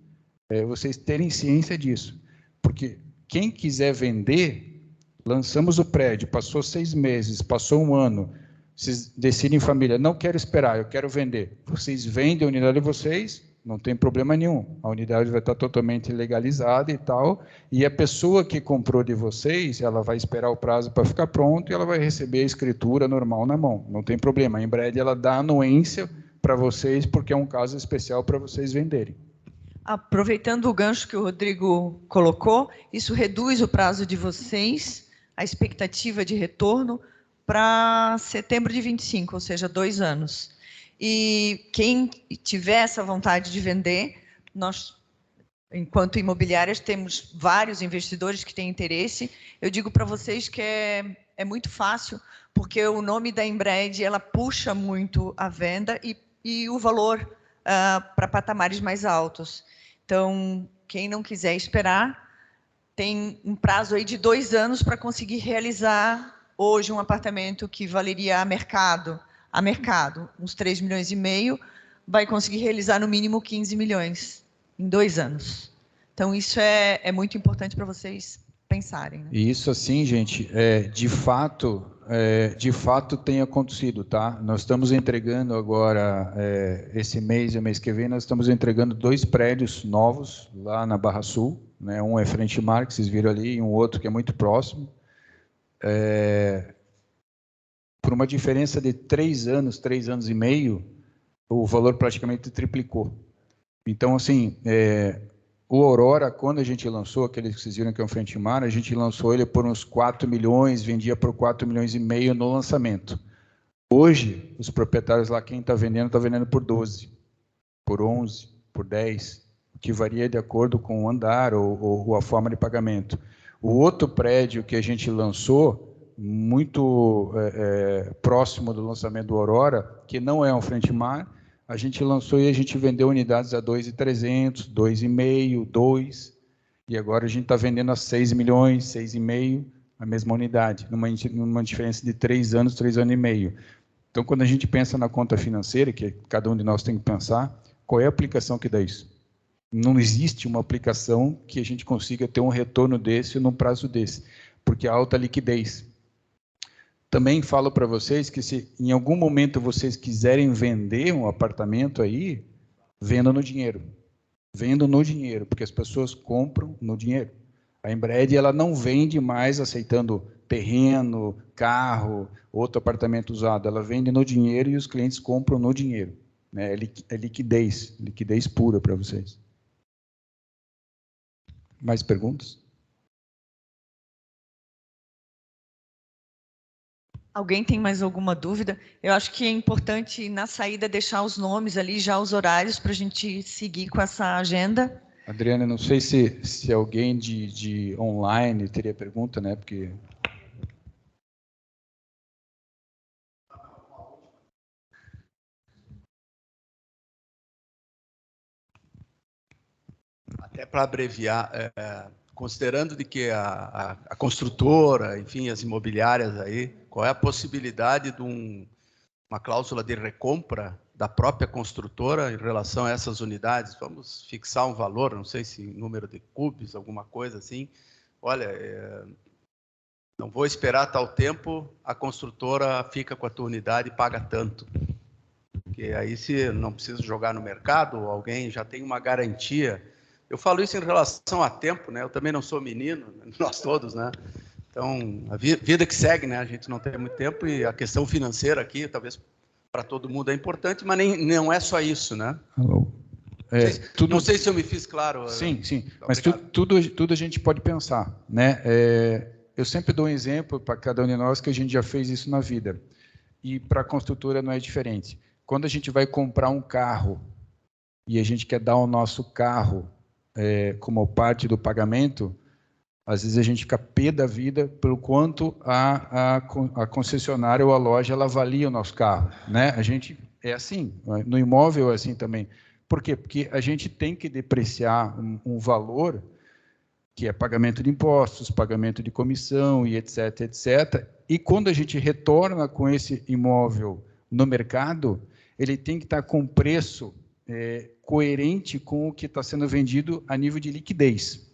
vocês terem ciência disso. Porque quem quiser vender, lançamos o prédio, passou 6 meses, passou 1 ano, vocês decidem em família, não quero esperar, eu quero vender. Vocês vendem a unidade de vocês, não tem problema nenhum. A unidade vai estar totalmente legalizada e tal, e a pessoa que comprou de vocês, ela vai esperar o prazo para ficar pronto e ela vai receber a escritura normal na mão. Não tem problema. A Embred, ela dá anuência para vocês, porque é um caso especial para vocês venderem. Aproveitando o gancho que o Rodrigo colocou, isso reduz o prazo de vocês, a expectativa de retorno, para setembro de 25, ou seja, 2 anos. E quem tiver essa vontade de vender, nós, enquanto imobiliárias, temos vários investidores que têm interesse. Eu digo para vocês que é muito fácil, porque o nome da Embred, ela puxa muito a venda e o valor para patamares mais altos. Então, quem não quiser esperar, tem um prazo aí de 2 anos para conseguir realizar hoje um apartamento que valeria a mercado, uns 3,5 milhões, vai conseguir realizar no mínimo 15 milhões em 2 anos. Então, isso é muito importante para vocês pensarem, né? E isso, assim, gente, de fato tem acontecido, tá? Nós estamos entregando agora, esse mês e o mês que vem, nós estamos entregando 2 prédios novos lá na Barra Sul, né? Um é Frente Mar, que vocês viram ali, e um outro que é muito próximo. Por uma diferença de 3 anos, 3 anos e meio, o valor praticamente triplicou. Então, assim, o Aurora, quando a gente lançou, aquele que vocês viram que é um Frente Mar, a gente lançou ele por uns 4 milhões, vendia por 4,5 milhões no lançamento. Hoje, os proprietários lá, quem está vendendo por 12, por 11, por 10, o que varia de acordo com o andar ou a forma de pagamento. O outro prédio que a gente lançou, muito próximo do lançamento do Aurora, que não é um Frente Mar, a gente lançou e a gente vendeu unidades a 2.300, 2,5, 2, e agora a gente está vendendo a 6 milhões, 6,5, a mesma unidade, numa diferença de 3 anos, 3 anos e meio. Então, quando a gente pensa na conta financeira, que cada um de nós tem que pensar, qual é a aplicação que dá isso? Não existe uma aplicação que a gente consiga ter um retorno desse num prazo desse, porque há alta liquidez. Também falo para vocês que se em algum momento vocês quiserem vender um apartamento aí, vendam no dinheiro. Vendam no dinheiro, porque as pessoas compram no dinheiro. A Embred, ela não vende mais aceitando terreno, carro, outro apartamento usado. Ela vende no dinheiro e os clientes compram no dinheiro, né? É liquidez pura para vocês. Mais perguntas? Alguém tem mais alguma dúvida? Eu acho que é importante, na saída, deixar os nomes ali, já os horários, para a gente seguir com essa agenda. Adriana, não sei se alguém de online teria pergunta, né? Porque... Até para abreviar, considerando de que a construtora, enfim, as imobiliárias aí, qual é a possibilidade de uma cláusula de recompra da própria construtora em relação a essas unidades? Vamos fixar um valor, não sei se número de cubos, alguma coisa assim. Olha, não vou esperar tal tempo, a construtora fica com a tua unidade e paga tanto. Porque aí, se não precisa jogar no mercado, alguém já tem uma garantia. Eu falo isso em relação a tempo, né? Eu também não sou menino, nós todos, né? Então, a vida que segue, né? A gente não tem muito tempo e a questão financeira aqui, talvez para todo mundo é importante, mas não é só isso, né? Alô. Não sei se eu me fiz claro. Sim. Mas tudo a gente pode pensar, né? Eu sempre dou um exemplo para cada um de nós que a gente já fez isso na vida. E para a construtora não é diferente. Quando a gente vai comprar um carro e a gente quer dar o nosso carro como parte do pagamento, às vezes a gente fica pé da vida pelo quanto a concessionária ou a loja ela avalia o nosso carro, né? A gente é assim, no imóvel é assim também. Por quê? Porque a gente tem que depreciar um valor que é pagamento de impostos, pagamento de comissão e etc, etc. E quando a gente retorna com esse imóvel no mercado, ele tem que estar com preço coerente com o que está sendo vendido a nível de liquidez.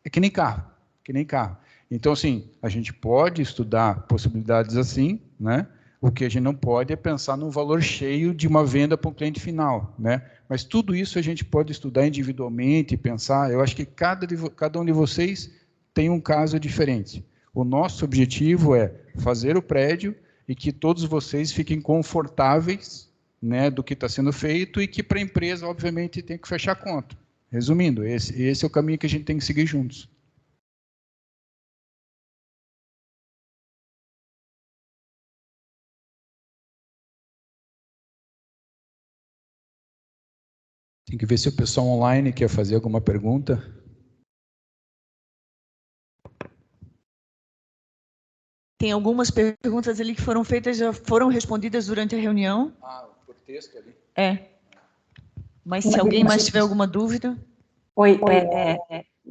É que nem carro, que nem carro. Então, assim, a gente pode estudar possibilidades assim, né? O que a gente não pode é pensar num valor cheio de uma venda para um cliente final, né? Mas tudo isso a gente pode estudar individualmente e pensar. Eu acho que cada um de vocês tem um caso diferente. O nosso objetivo é fazer o prédio e que todos vocês fiquem confortáveis, né, do que está sendo feito e que para a empresa, obviamente, tem que fechar a conta. Resumindo, esse é o caminho que a gente tem que seguir juntos. Tem que ver se o pessoal online quer fazer alguma pergunta. Tem algumas perguntas ali que foram feitas, já foram respondidas durante a reunião. Ah, por texto ali? É. Mas se alguém mais tiver alguma dúvida... Oi,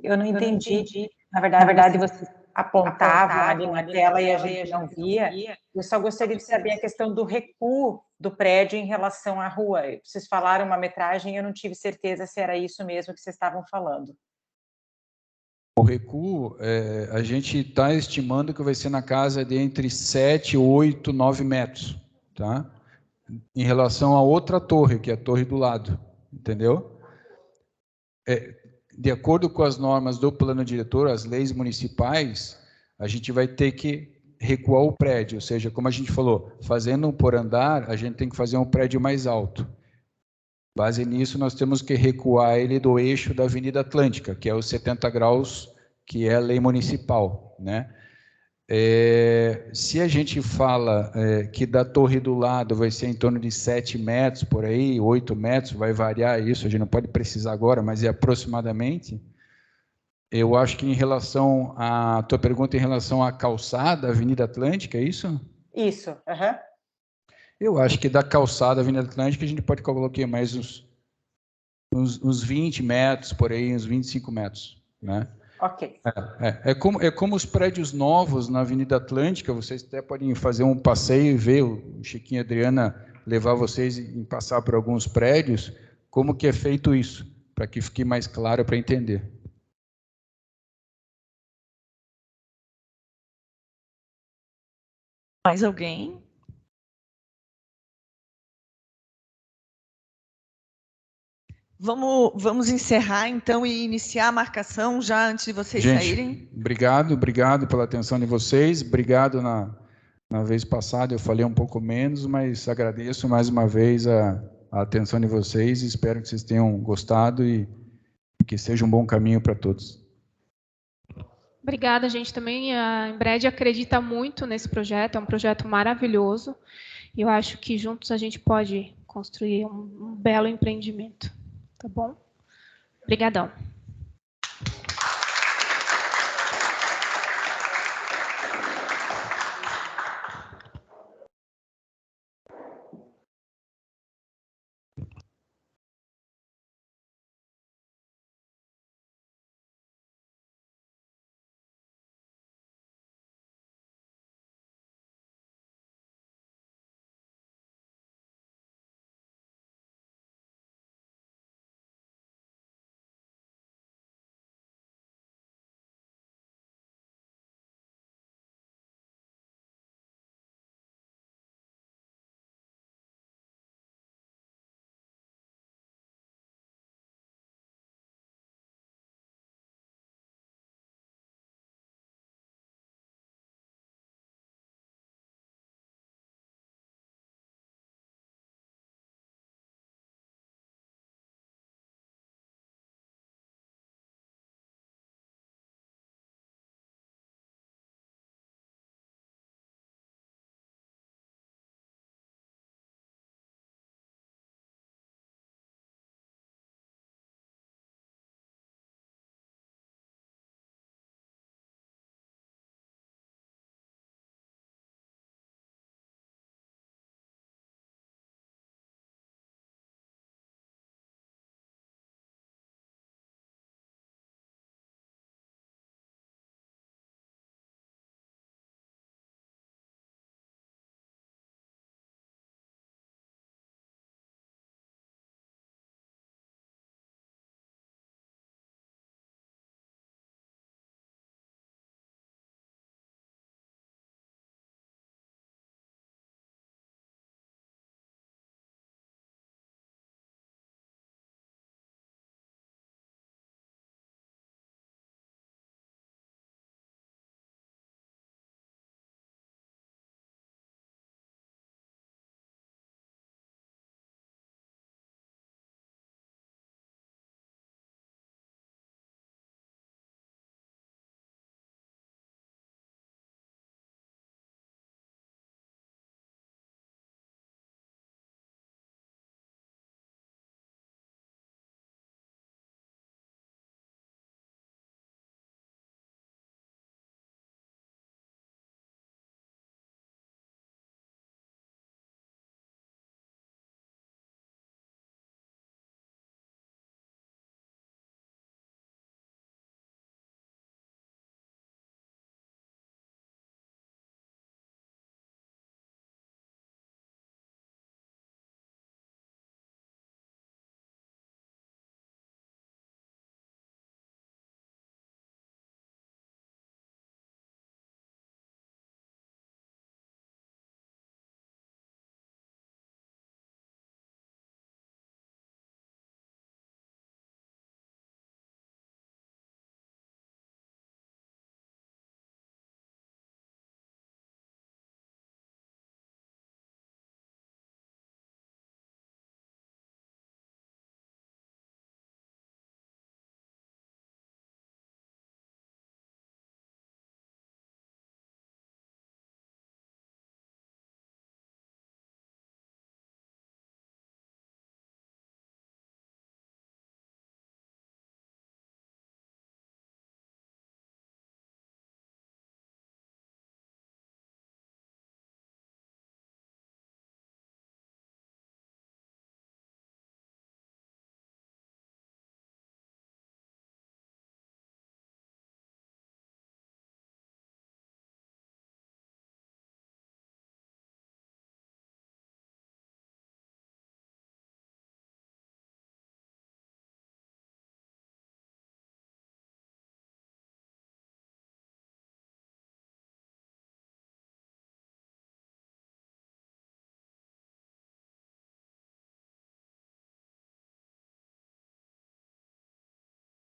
eu não entendi. Na verdade, vocês apontavam ali na tela e a gente não via. Eu só gostaria de saber a questão do recuo do prédio em relação à rua. Vocês falaram uma metragem, eu não tive certeza se era isso mesmo que vocês estavam falando. O recuo, a gente está estimando que vai ser na casa de entre 7, 8, 9 metros, tá? Em relação a outra torre, que é a torre do lado, entendeu? De acordo com as normas do plano diretor, as leis municipais, a gente vai ter que recuar o prédio, ou seja, como a gente falou, fazendo um por andar, a gente tem que fazer um prédio mais alto. Base nisso, nós temos que recuar ele do eixo da Avenida Atlântica, que é os 70 graus, que é a lei municipal, né? Se a gente fala que da torre do lado vai ser em torno de 7 metros, por aí, 8 metros, vai variar isso, a gente não pode precisar agora, mas é aproximadamente. Eu acho que em relação à tua pergunta em relação à calçada, Avenida Atlântica, é isso? Isso, aham. Eu acho que da calçada Avenida Atlântica a gente pode colocar mais uns 20 metros, por aí, uns 25 metros, né? Ok. É como os prédios novos na Avenida Atlântica, vocês até podem fazer um passeio e ver, o Chiquinho e a Adriana levar vocês e passar por alguns prédios, como que é feito isso, para que fique mais claro para entender. Mais alguém? Vamos encerrar, então, e iniciar a marcação já antes de vocês saírem. Obrigado pela atenção de vocês. Obrigado na vez passada, eu falei um pouco menos, mas agradeço mais uma vez a atenção de vocês e espero que vocês tenham gostado e que seja um bom caminho para todos. Obrigada, gente. Também a Embred acredita muito nesse projeto, é um projeto maravilhoso. E eu acho que juntos a gente pode construir um belo empreendimento. Tá bom? Obrigadão.